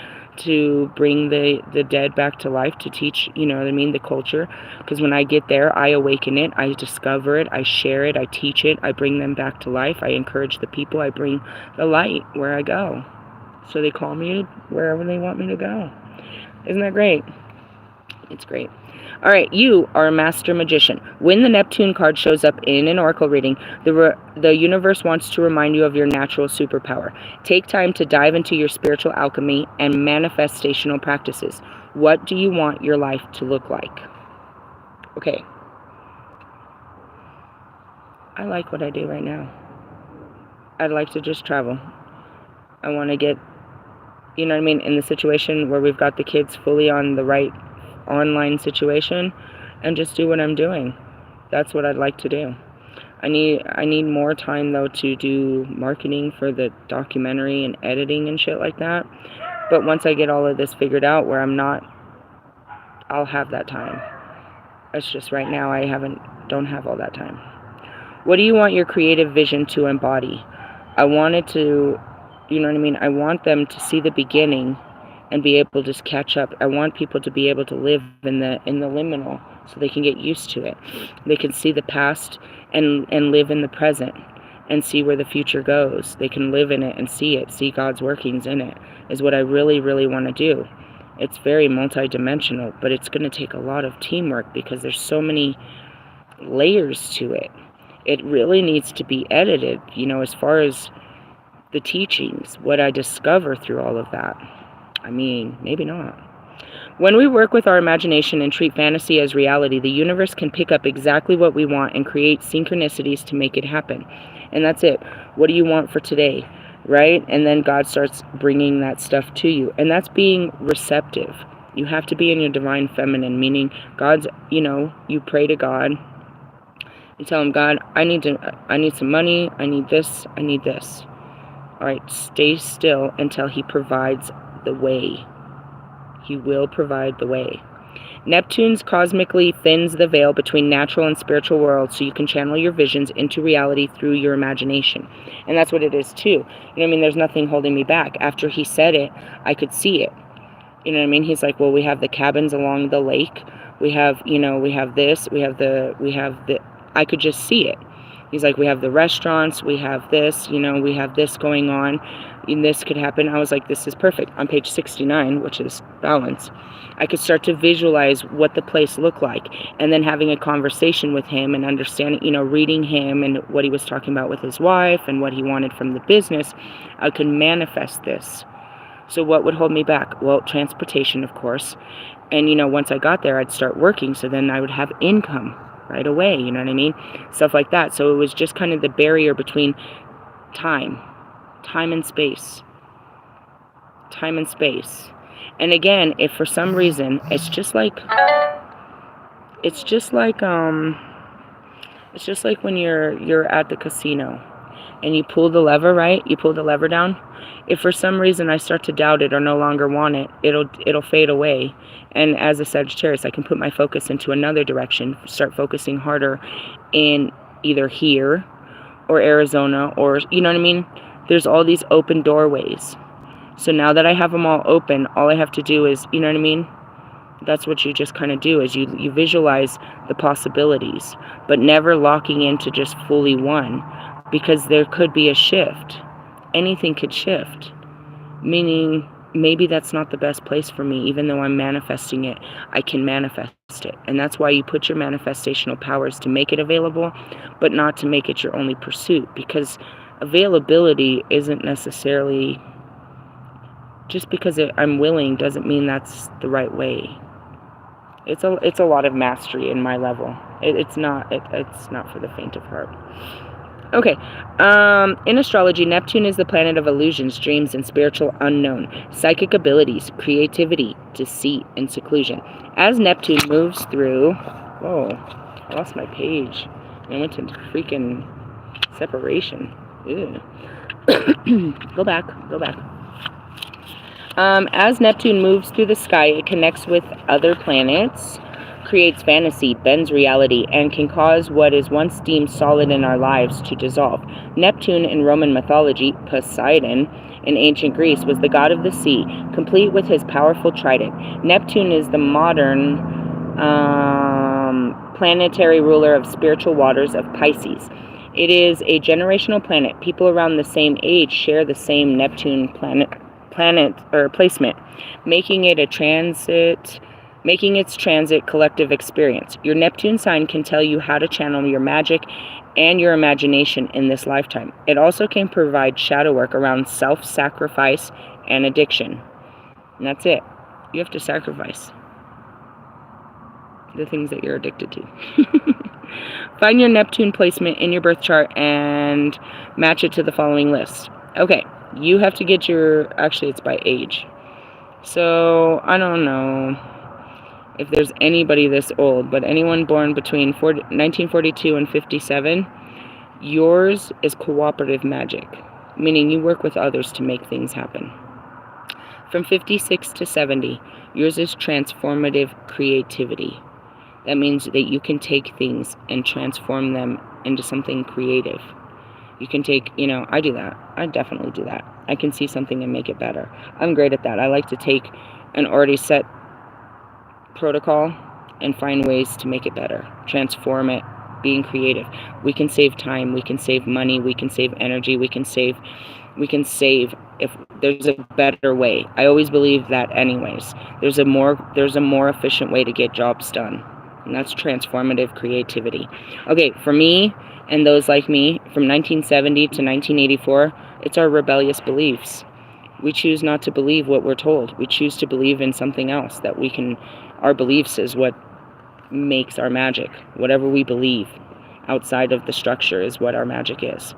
Speaker 1: bring the dead back to life, to teach, the culture. Because when I get there, I awaken it, I discover it, I share it, I teach it, I bring them back to life, I encourage the people, I bring the light where I go. So they call me wherever they want me to go. Isn't that great? It's great. All right, you are a master magician. When the Neptune card shows up in an oracle reading, the universe wants to remind you of your natural superpower. Take time to dive into your spiritual alchemy and manifestational practices. What do you want your life to look like? Okay. I like what I do right now. I'd like to just travel. I want to get, you know what I mean, in the situation where we've got the kids fully on the right online situation and just do what I'm doing. That's what I'd like to do. I need more time though to do marketing for the documentary and editing and shit like that. But once I get all of this figured out where I'm not, I'll have that time. It's just right now I don't have all that time. What do you want your creative vision to embody? I want it to, you know what I mean? I want them to see the beginning and be able to catch up. I want people to be able to live in the liminal so they can get used to it. They can see the past and live in the present and see where the future goes. They can live in it and see God's workings in it, is what I really, really want to do. It's very multidimensional, but it's going to take a lot of teamwork because there's so many layers to it. It really needs to be edited, you know, as far as the teachings, what I discover through all of that. I mean, maybe not. When we work with our imagination and treat fantasy as reality, the universe can pick up exactly what we want and create synchronicities to make it happen. And that's it. What do you want for today? Right? And then God starts bringing that stuff to you. And that's being receptive. You have to be in your divine feminine, meaning God's, you know, you pray to God. You tell him, God, I need some money. I need this. I need this. All right, stay still until he provides the way. He will provide the way. Neptune's cosmically thins the veil between natural and spiritual worlds so you can channel your visions into reality through your imagination. And that's what it is too. You know what I mean? There's nothing holding me back. After he said it, I could see it. You know what I mean? He's like, well, we have the cabins along the lake. We have, you know, we have this. We have the, I could just see it. He's like, we have the restaurants, we have this, you know, we have this going on, and this could happen. I was like, this is perfect. On page 69, which is balance, I could start to visualize what the place looked like, and then having a conversation with him and understanding, you know, reading him and what he was talking about with his wife and what he wanted from the business, I could manifest this. So what would hold me back? Well, transportation, of course. And, you know, once I got there, I'd start working, so then I would have income right away, you know what I mean? Stuff like that. So it was just kind of the barrier between time and space. Time and space. And again, if for some reason, it's just like when you're at the casino and you pull the lever, right? You pull the lever down. If for some reason I start to doubt it or no longer want it, it'll fade away. And as a Sagittarius, I can put my focus into another direction, start focusing harder in either here or Arizona or, you know what I mean? There's all these open doorways. So now that I have them all open, all I have to do is, you know what I mean? That's what you just kind of do, is you visualize the possibilities, but never locking into just fully one, because there could be a shift. Anything could shift, meaning maybe that's not the best place for me. Even though I'm manifesting it, I can manifest it. And that's why you put your manifestational powers to make it available, but not to make it your only pursuit, because availability isn't necessarily, just because I'm willing doesn't mean that's the right way. It's a lot of mastery in my level. It's not for the faint of heart. Okay, in astrology, Neptune is the planet of illusions, dreams, and spiritual unknown, psychic abilities, creativity, deceit, and seclusion. As Neptune moves through... Whoa, I lost my page. I went to freaking separation. Ew. Go back. As Neptune moves through the sky, it connects with other planets, creates fantasy, bends reality, and can cause what is once deemed solid in our lives to dissolve. Neptune in Roman mythology, Poseidon in ancient Greece, was the god of the sea, complete with his powerful trident. Neptune is the modern planetary ruler of spiritual waters of Pisces. It is a generational planet. People around the same age share the same Neptune planet planet or placement, making its transit collective experience. Your Neptune sign can tell you how to channel your magic and your imagination in this lifetime. It also can provide shadow work around self-sacrifice and addiction. And that's it. You have to sacrifice the things that you're addicted to. Find your Neptune placement in your birth chart and match it to the following list. Okay, you have to get your, actually it's by age. So, I don't know if there's anybody this old, but anyone born between 1942 and 57, yours is cooperative magic, meaning you work with others to make things happen. From 56 to 70, yours is transformative creativity. That means that you can take things and transform them into something creative. You can take, I do that. I definitely do that. I can see something and make it better. I'm great at that. I like to take an already set protocol and find ways to make it better. Transform it, being creative. We can save time, we can save money, we can save energy, we can save if there's a better way. I always believe that anyways. There's a more efficient way to get jobs done. And that's transformative creativity. Okay, for me and those like me, from 1970 to 1984, it's our rebellious beliefs. We choose not to believe what we're told. We choose to believe in something else that we can. Our beliefs is what makes our magic. Whatever we believe outside of the structure is what our magic is.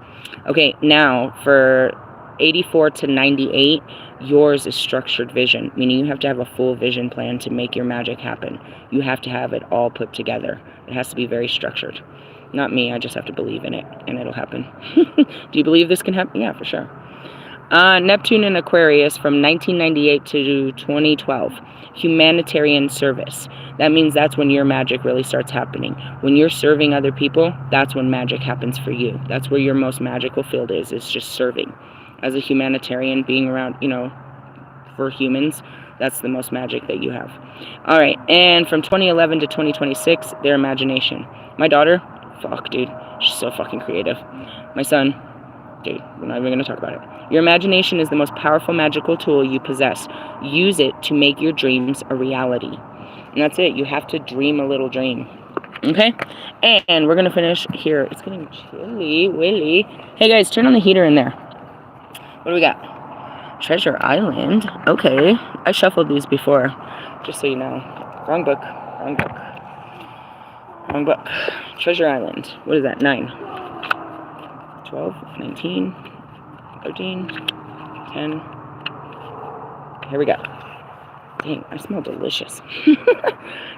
Speaker 1: Okay, now for 84 to 98, yours is structured vision, meaning you have to have a full vision plan to make your magic happen. You have to have it all put together. It has to be very structured. Not me, I just have to believe in it, and it'll happen. Do you believe this can happen? Yeah, for sure. Neptune in Aquarius from 1998 to 2012. Humanitarian service. That means that's when your magic really starts happening. When you're serving other people, that's when magic happens for you. That's where your most magical field is just serving. As a humanitarian, being around, for humans, that's the most magic that you have. All right, and from 2011 to 2026, their imagination. My daughter, fuck, dude, she's so fucking creative. My son, dude, we're not even going to talk about it. Your imagination is the most powerful magical tool you possess. Use it to make your dreams a reality. And that's it. You have to dream a little dream. Okay? And we're going to finish here. It's getting chilly, willy. Hey, guys, turn on the heater in there. What do we got? Treasure Island. Okay. I shuffled these before, just so you know. Wrong book. Wrong book. Wrong book. Treasure Island. What is that? 9. 12, 19, 13, 10. Here we go. Dang, I smell delicious.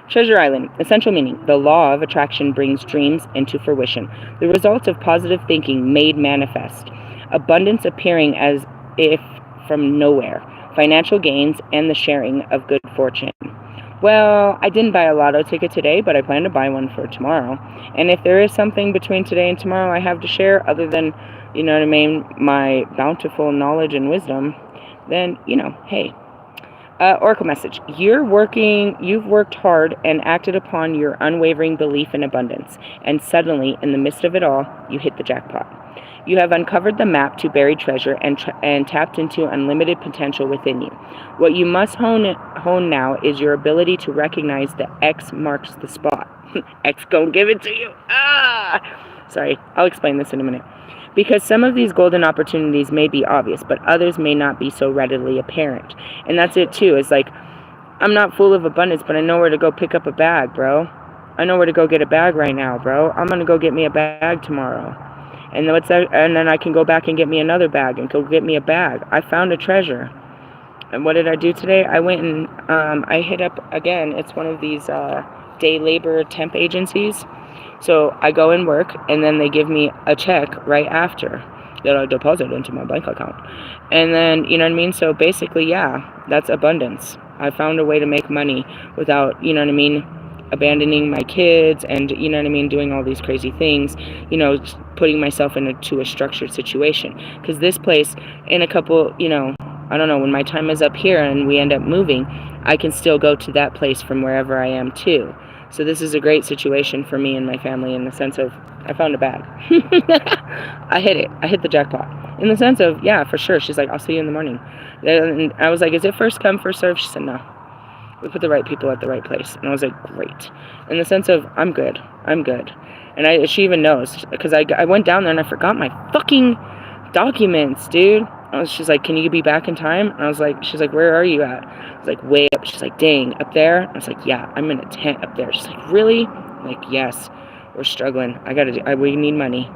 Speaker 1: Treasure Island. Essential meaning. The law of attraction brings dreams into fruition. The result of positive thinking made manifest. Abundance appearing as if from nowhere. Financial gains and the sharing of good fortune. Well, I didn't buy a lotto ticket today, but I plan to buy one for tomorrow. And if there is something between today and tomorrow I have to share, other than, my bountiful knowledge and wisdom, then, hey. Oracle message. You've worked hard and acted upon your unwavering belief in abundance. And suddenly, in the midst of it all, you hit the jackpot. You have uncovered the map to buried treasure and tapped into unlimited potential within you. What you must hone now is your ability to recognize that X marks the spot. X gonna give it to you. Sorry, I'll explain this in a minute. Because some of these golden opportunities may be obvious, but others may not be so readily apparent. And that's it too. It's like, I'm not full of abundance, but I know where to go pick up a bag, bro. I know where to go get a bag right now, bro. I'm gonna go get me a bag tomorrow. And then I can go back and get me another bag and go get me a bag. I found a treasure. And what did I do today? I went and I hit up, again, it's one of these day labor temp agencies. So I go and work, and then they give me a check right after that I deposit into my bank account. And then, you know what I mean? So basically, yeah, that's abundance. I found a way to make money without, abandoning my kids and, doing all these crazy things, putting myself into a structured situation. Because this place, in a couple, I don't know, when my time is up here and we end up moving, I can still go to that place from wherever I am too. So this is a great situation for me and my family in the sense of I found a bag. I hit it. I hit the jackpot. In the sense of, yeah, for sure. She's like, I'll see you in the morning. And I was like, is it first come, first serve? She said, no. We put the right people at the right place. And I was like, great. In the sense of, I'm good. And she even knows, because I went down there and I forgot my fucking documents, dude. She's like, can you be back in time? And I was like, she's like, where are you at? I was like, way up. She's like, dang, up there? I was like, yeah, I'm in a tent up there. She's like, really? I'm like, yes, we're struggling. We need money.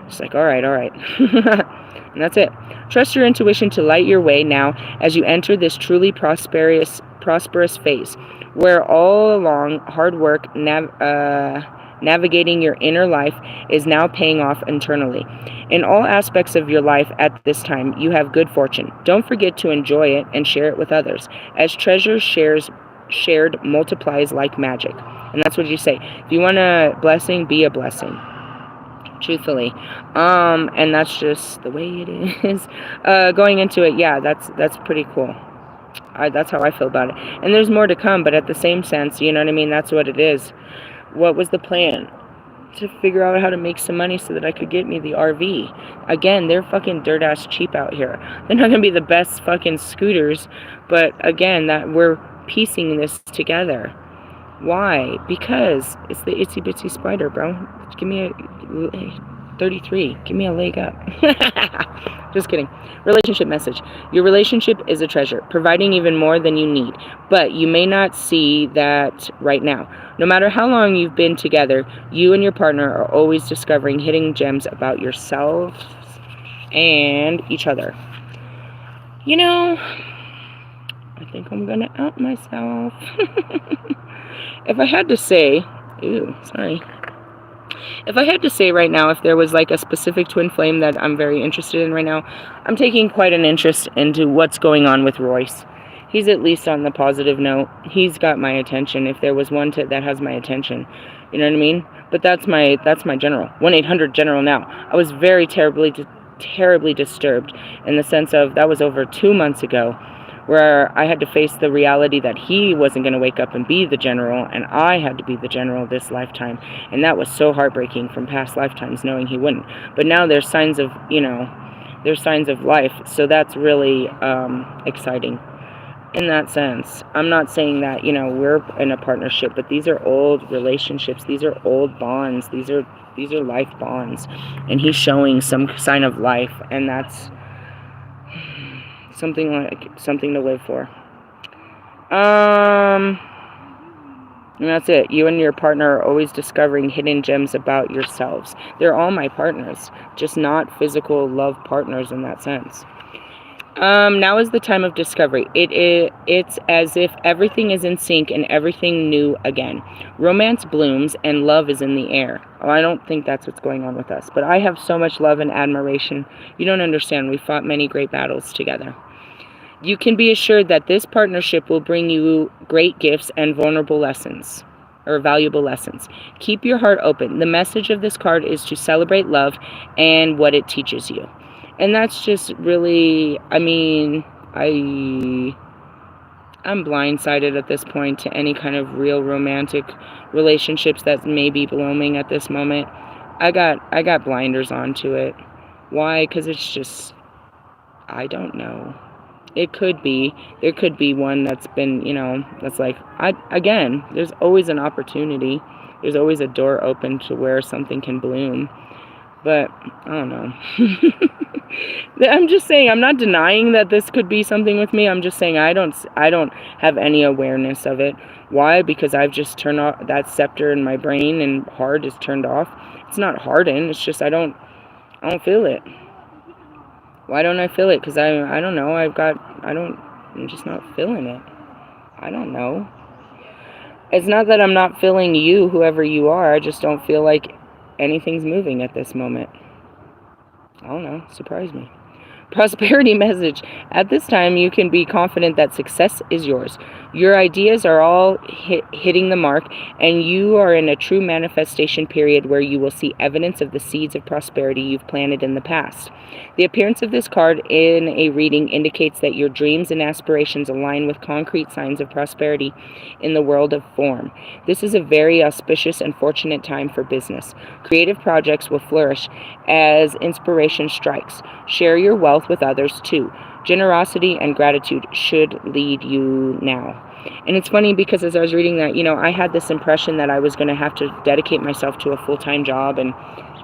Speaker 1: She's like, all right. And that's it. Trust your intuition to light your way now as you enter this truly prosperous phase, where all along hard work navigating your inner life is now paying off internally. In all aspects of your life at this time, you have good fortune. Don't forget to enjoy it and share it with others, as treasure shared multiplies like magic. And that's what you say. If you want a blessing, be a blessing. Truthfully. And that's just the way it is. Going into it, yeah, that's pretty cool. That's how I feel about it. And there's more to come, but at the same sense, you know what I mean? That's what it is. What was the plan? To figure out how to make some money so that I could get me the RV. Again, they're fucking dirt ass cheap out here. They're not gonna be the best fucking scooters, but again, that we're piecing this together. Why? Because it's the itsy bitsy spider, bro. Give me a 33. Give me a leg up. Just kidding. Relationship message. Your relationship is a treasure, providing even more than you need. But you may not see that right now. No matter how long you've been together, you and your partner are always discovering hidden gems about yourselves and each other. You know, I think I'm gonna out myself. If I had to say, if I had to say right now, if there was like a specific twin flame that I'm very interested in right now, I'm taking quite an interest into what's going on with Royce. He's at least on the positive note. He's got my attention. If there was one that has my attention, you know what I mean? But that's my general. 1-800-GENERAL now. I was very terribly disturbed in the sense of that was over 2 months ago, where I had to face the reality that he wasn't going to wake up and be the general, and I had to be the general this lifetime. And that was so heartbreaking from past lifetimes, knowing he wouldn't. But now there's signs of, there's signs of life. So that's really exciting in that sense. I'm not saying that, we're in a partnership, but these are old relationships. These are old bonds. These are life bonds. And he's showing some sign of life, and that's something to live for. And that's it. You and your partner are always discovering hidden gems about yourselves. They're all my partners, just not physical love partners in that sense. Now is the time of discovery. It's as if everything is in sync and everything new again. Romance blooms and love is in the air. Oh, I don't think that's what's going on with us, but I have so much love and admiration. You don't understand. We fought many great battles together. You can be assured that this partnership will bring you great gifts and valuable lessons. Keep your heart open. The message of this card is to celebrate love and what it teaches you. And that's just really, I'm blindsided at this point to any kind of real romantic relationships that may be blooming at this moment. I got blinders onto it. Why? Because it's just, I don't know. There could be one that's been, that's like, there's always an opportunity. There's always a door open to where something can bloom. But, I don't know. I'm just saying, I'm not denying that this could be something with me. I'm just saying I don't have any awareness of it. Why? Because I've just turned off that scepter in my brain, and heart is turned off. It's not hardened. It's just I don't feel it. Why don't I feel it? Because I don't know. I'm just not feeling it. I don't know. It's not that I'm not feeling you, whoever you are. I just don't feel like anything's moving at this moment. I don't know. Surprise me. Prosperity message. At this time, you can be confident that success is yours. Your ideas are all hitting the mark, and you are in a true manifestation period where you will see evidence of the seeds of prosperity you've planted in the past. The appearance of this card in a reading indicates that your dreams and aspirations align with concrete signs of prosperity in the world of form. This is a very auspicious and fortunate time for business. Creative projects will flourish as inspiration strikes. Share your wealth with others too. Generosity and gratitude should lead you now. And it's funny because as I was reading that, I had this impression that I was going to have to dedicate myself to a full-time job and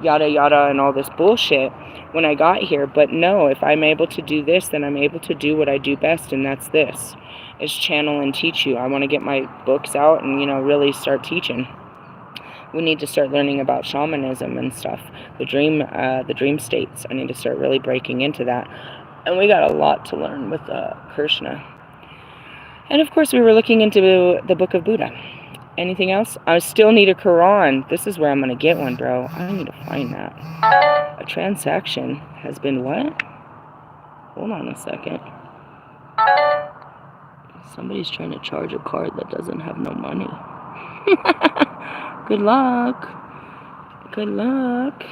Speaker 1: yada yada and all this bullshit when I got here. But no, if I'm able to do this, then I'm able to do what I do best, and that's this, is channel and teach you. I want to get my books out and, really start teaching. We need to start learning about shamanism and stuff, the dream states. I need to start really breaking into that. And we got a lot to learn with Krishna. And of course, we were looking into the Book of Buddha. Anything else? I still need a Quran. This is where I'm going to get one, bro. I need to find that. A transaction has been what? Hold on a second. Somebody's trying to charge a card that doesn't have no money. Good luck. Good luck.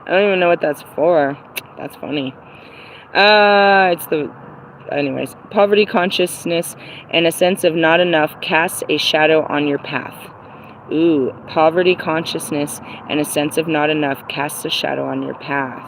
Speaker 1: I don't even know what that's for. That's funny. Anyways, poverty consciousness and a sense of not enough casts a shadow on your path. Ooh, poverty consciousness and a sense of not enough casts a shadow on your path.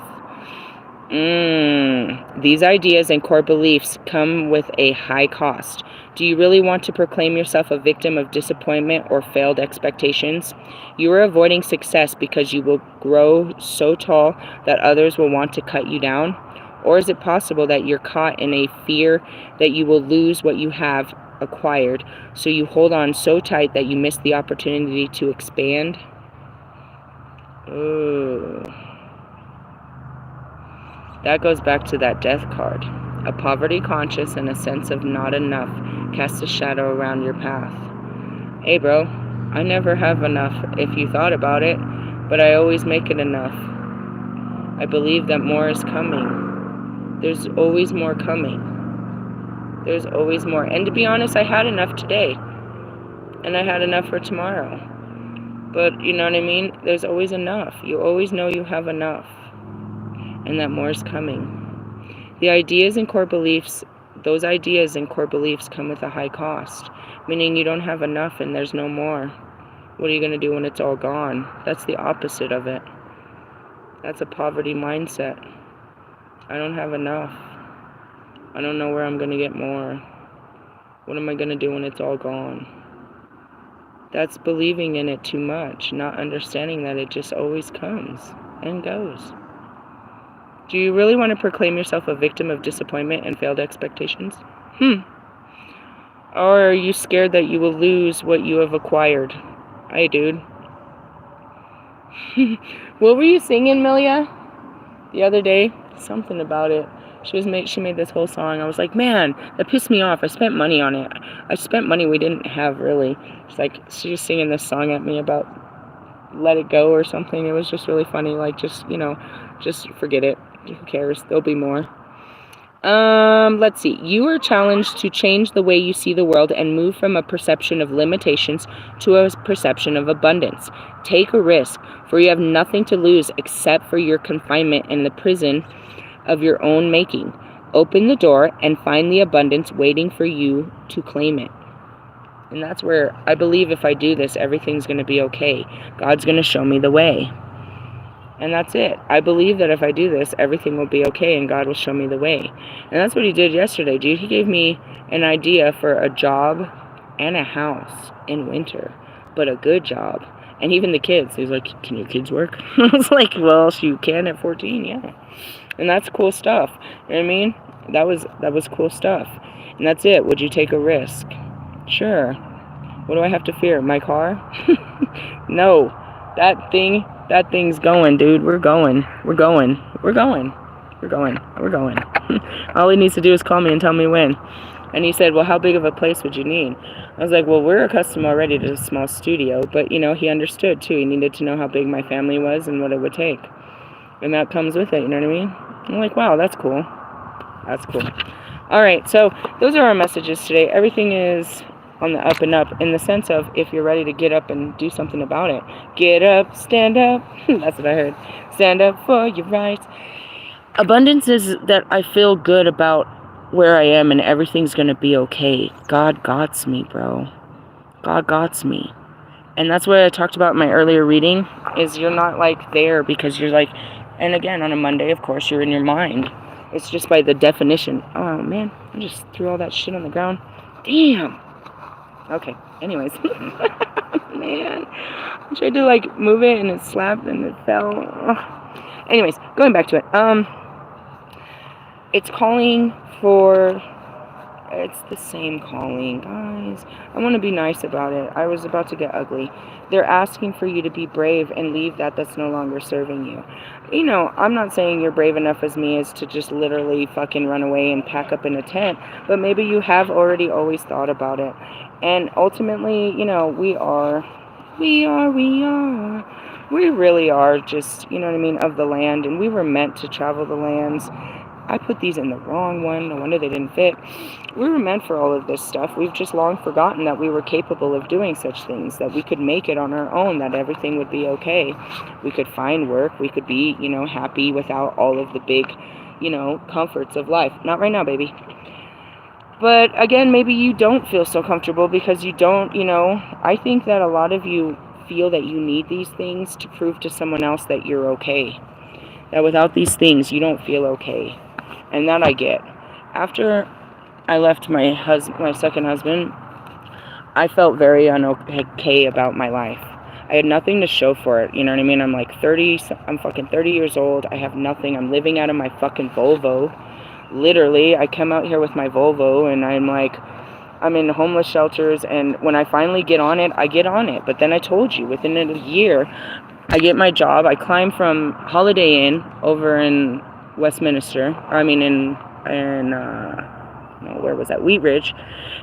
Speaker 1: These ideas and core beliefs come with a high cost. Do you really want to proclaim yourself a victim of disappointment or failed expectations? You are avoiding success because you will grow so tall that others will want to cut you down? Or is it possible that you're caught in a fear that you will lose what you have acquired, so you hold on so tight that you miss the opportunity to expand? Ooh. That goes back to that death card. A poverty conscious and a sense of not enough casts a shadow around your path. Hey bro, I never have enough if you thought about it, but I always make it enough. I believe that more is coming. There's always more coming. There's always more. And to be honest, I had enough today. And I had enough for tomorrow. But you know what I mean? There's always enough. You always know you have enough. And that more is coming. The ideas and core beliefs, those ideas and core beliefs come with a high cost. Meaning you don't have enough and there's no more. What are you going to do when it's all gone? That's the opposite of it. That's a poverty mindset. I don't have enough. I don't know where I'm going to get more. What am I going to do when it's all gone? That's believing in it too much, not understanding that it just always comes and goes. Do you really want to proclaim yourself a victim of disappointment and failed expectations? Or are you scared that you will lose what you have acquired? Hey, dude. What were you singing, Milia? The other day? Something about it. She made this whole song. I was like, man, that pissed me off. I spent money on it. I spent money we didn't have, really. It's like, she was singing this song at me about Let It Go or something. It was just really funny. Like, just forget it. Who cares? There'll be more. Let's see. You are challenged to change the way you see the world and move from a perception of limitations to a perception of abundance. Take a risk, for you have nothing to lose except for your confinement in the prison of your own making. Open the door and find the abundance waiting for you to claim it. And that's where I believe if I do this, everything's going to be okay. God's going to show me the way. And that's it. I believe that if I do this, everything will be okay and God will show me the way. And that's what he did yesterday, dude. He gave me an idea for a job and a house in winter, but a good job. And even the kids, he's like, can your kids work? I was like, well, you can at 14, yeah. And that's cool stuff. You know what I mean? That was cool stuff. And that's it. Would you take a risk? Sure. What do I have to fear? My car? No. That thing's going, dude. We're going. All he needs to do is call me and tell me when. And he said, well, how big of a place would you need? I was like, well, we're accustomed already to a small studio. But, he understood, too. He needed to know how big my family was and what it would take. And that comes with it, you know what I mean? I'm like, wow, that's cool. That's cool. All right, so those are our messages today. Everything is on the up and up in the sense of if you're ready to get up and do something about it. Get up, stand up. That's what I heard. Stand up for your rights. Abundance is that I feel good about where I am and everything's going to be okay. God gots me, bro. God gots me. And that's what I talked about in my earlier reading, is you're not like there because you're like, and again, on a Monday, of course, you're in your mind. It's just by the definition. Oh, man, I just threw all that shit on the ground. Damn. Okay, anyways. Man, I tried to, like, move it, and it slapped, and it fell. Ugh. Anyways, going back to it. It's calling for... It's the same calling, guys. I want to be nice about it. I was about to get ugly. They're asking for you to be brave and leave that's no longer serving you. You know, I'm not saying you're brave enough as me as to just literally fucking run away and pack up in a tent, but maybe you have already always thought about it. And ultimately, you know, we really are just, you know what I mean, of the land, and we were meant to travel the lands. I put these in the wrong one. No wonder they didn't fit. We were meant for all of this stuff. We've just long forgotten that we were capable of doing such things, that we could make it on our own, that everything would be okay. We could find work. We could be, you know, happy without all of the big, you know, comforts of life. Not right now, baby. But again, maybe you don't feel so comfortable because you don't, you know, I think that a lot of you feel that you need these things to prove to someone else that you're okay. That without these things, you don't feel okay. And that I get. After I left my second husband, I felt very okay about my life. I had nothing to show for it, you know what I mean? I'm like 30, I'm fucking 30 years old. I have nothing. I'm living out of my fucking Volvo. Literally, I come out here with my Volvo, and I'm in homeless shelters, and when I finally get on it, I get on it. But then I told you, within a year, I get my job. I climb from Holiday Inn over in Westminster, where was that? Wheat Ridge.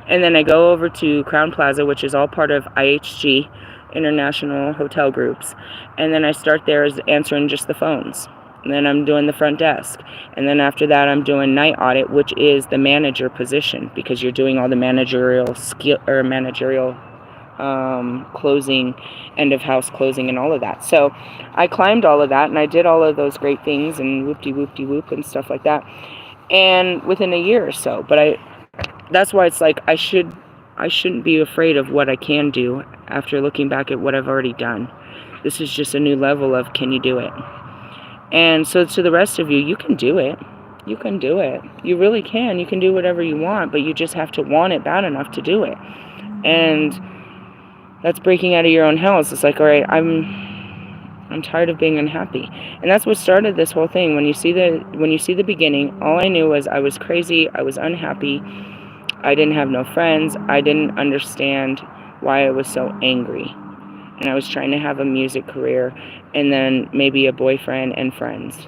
Speaker 1: And then I go over to Crown Plaza, which is all part of IHG, International Hotel Groups. And then I start there as answering just the phones. And then I'm doing the front desk. And then after that, I'm doing night audit, which is the manager position, because you're doing all the managerial closing, end of house closing, and all of that. So I climbed all of that, and I did all of those great things, and whoop-de-whoop-de-whoop and stuff like that. And within a year or so, that's why it's like I shouldn't be afraid of what I can do after looking back at what I've already done. This is just a new level of, can you do it? And so to the rest of you, you can do it. You can do it. You really can. You can do whatever you want, but you just have to want it bad enough to do it. And that's breaking out of your own house. It's like, all right, I'm tired of being unhappy. And that's what started this whole thing. When you see the beginning, all I knew was I was crazy, I was unhappy, I didn't have no friends, I didn't understand why I was so angry. And I was trying to have a music career, and then maybe a boyfriend and friends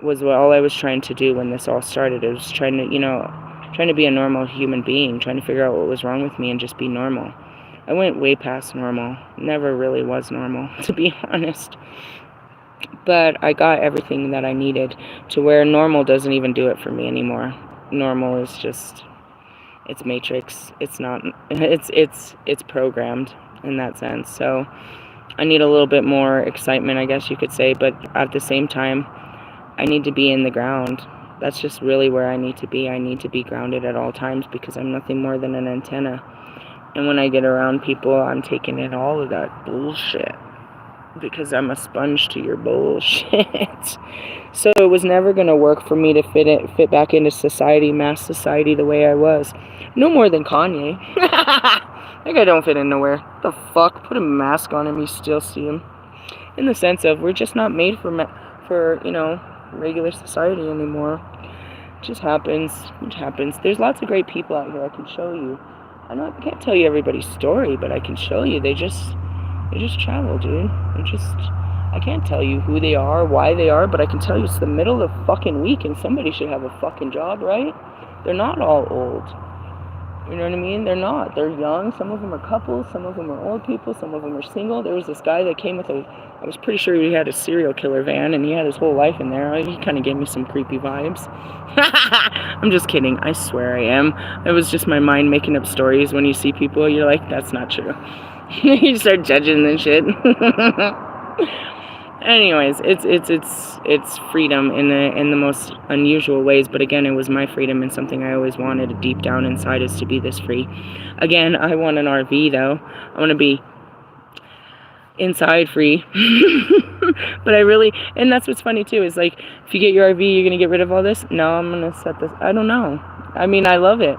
Speaker 1: was all I was trying to do when this all started. I was trying to be a normal human being, trying to figure out what was wrong with me and just be normal. I went way past normal. Never really was normal, to be honest. But I got everything that I needed to where normal doesn't even do it for me anymore. Normal is just, it's matrix. It's not, it's programmed in that sense. So I need a little bit more excitement, I guess you could say. But at the same time, I need to be in the ground. That's just really where I need to be. I need to be grounded at all times because I'm nothing more than an antenna. And when I get around people, I'm taking in all of that bullshit because I'm a sponge to your bullshit. So it was never going to work for me to fit back into society, mass society, the way I was. No more than Kanye. That guy don't fit in nowhere. What the fuck? Put a mask on him, you still see him. In the sense of, we're just not made for regular society anymore. It just happens. It happens. There's lots of great people out here I can show you. I can't tell you everybody's story, but I can show you. They just travel, dude. I can't tell you who they are, why they are, but I can tell you it's the middle of the fucking week and somebody should have a fucking job, right? They're not all old. You know what I mean? They're not. They're young. Some of them are couples. Some of them are old people. Some of them are single. There was this guy that came with a I was pretty sure he had a serial killer van and he had his whole life in there. He kind of gave me some creepy vibes. I'm just kidding. I swear I am. It was just my mind making up stories. When you see people, you're like, that's not true. You start judging and shit. Anyways, it's freedom in the most unusual ways, but again, it was my freedom and something I always wanted deep down inside is to be this free. Again, I want an RV though. I want to be inside free. But I really, and that's what's funny too, is like, if you get your RV, you're gonna get rid of all this? No, I'm gonna set this, I don't know. I mean, I love it.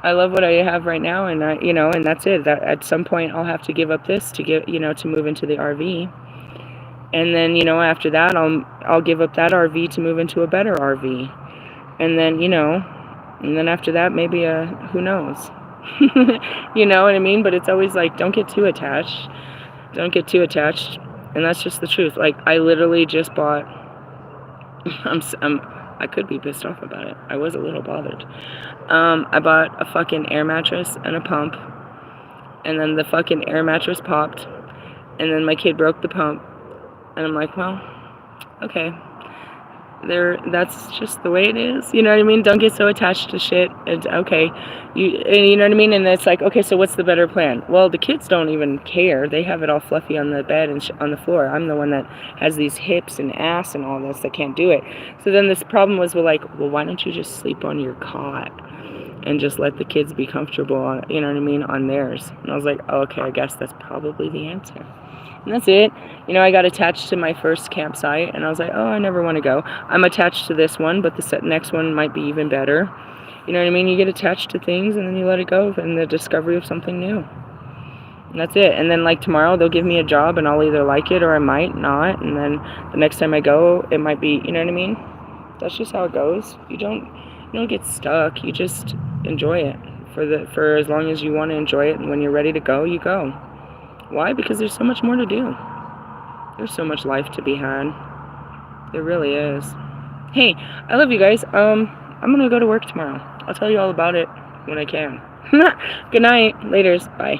Speaker 1: I love what I have right now, and and that's it. That at some point I'll have to give up this to get, to move into the RV. And then, after that, I'll give up that RV to move into a better RV. And then, and then after that, maybe who knows? You know what I mean? But it's always like, don't get too attached. Don't get too attached. And that's just the truth. Like, I literally just bought, I could be pissed off about it. I was a little bothered. I bought a fucking air mattress and a pump. And then the fucking air mattress popped. And then my kid broke the pump. And I'm like, well, okay. That's just the way it is. You know what I mean? Don't get so attached to shit. It's okay. You know what I mean? And it's like, okay, so what's the better plan? Well, the kids don't even care. They have it all fluffy on the bed and on the floor. I'm the one that has these hips and ass and all this that can't do it. So then this problem was, well, why don't you just sleep on your cot and just let the kids be comfortable, you know what I mean, on theirs? And I was like, oh, okay, I guess that's probably the answer. And that's it. I got attached to my first campsite, and I was like, oh, I never want to go. I'm attached to this one, but the next one might be even better. You know what I mean? You get attached to things, and then you let it go in the discovery of something new. And that's it. And then, like, tomorrow, they'll give me a job, and I'll either like it or I might not. And then the next time I go, it might be, you know what I mean? That's just how it goes. You don't get stuck. You just enjoy it for as long as you want to enjoy it. And when you're ready to go, you go. Why? Because there's so much more to do. There's so much life to be had. There really is. Hey, I love you guys. I'm gonna go to work tomorrow. I'll tell you all about it when I can. Good night. Laters. Bye.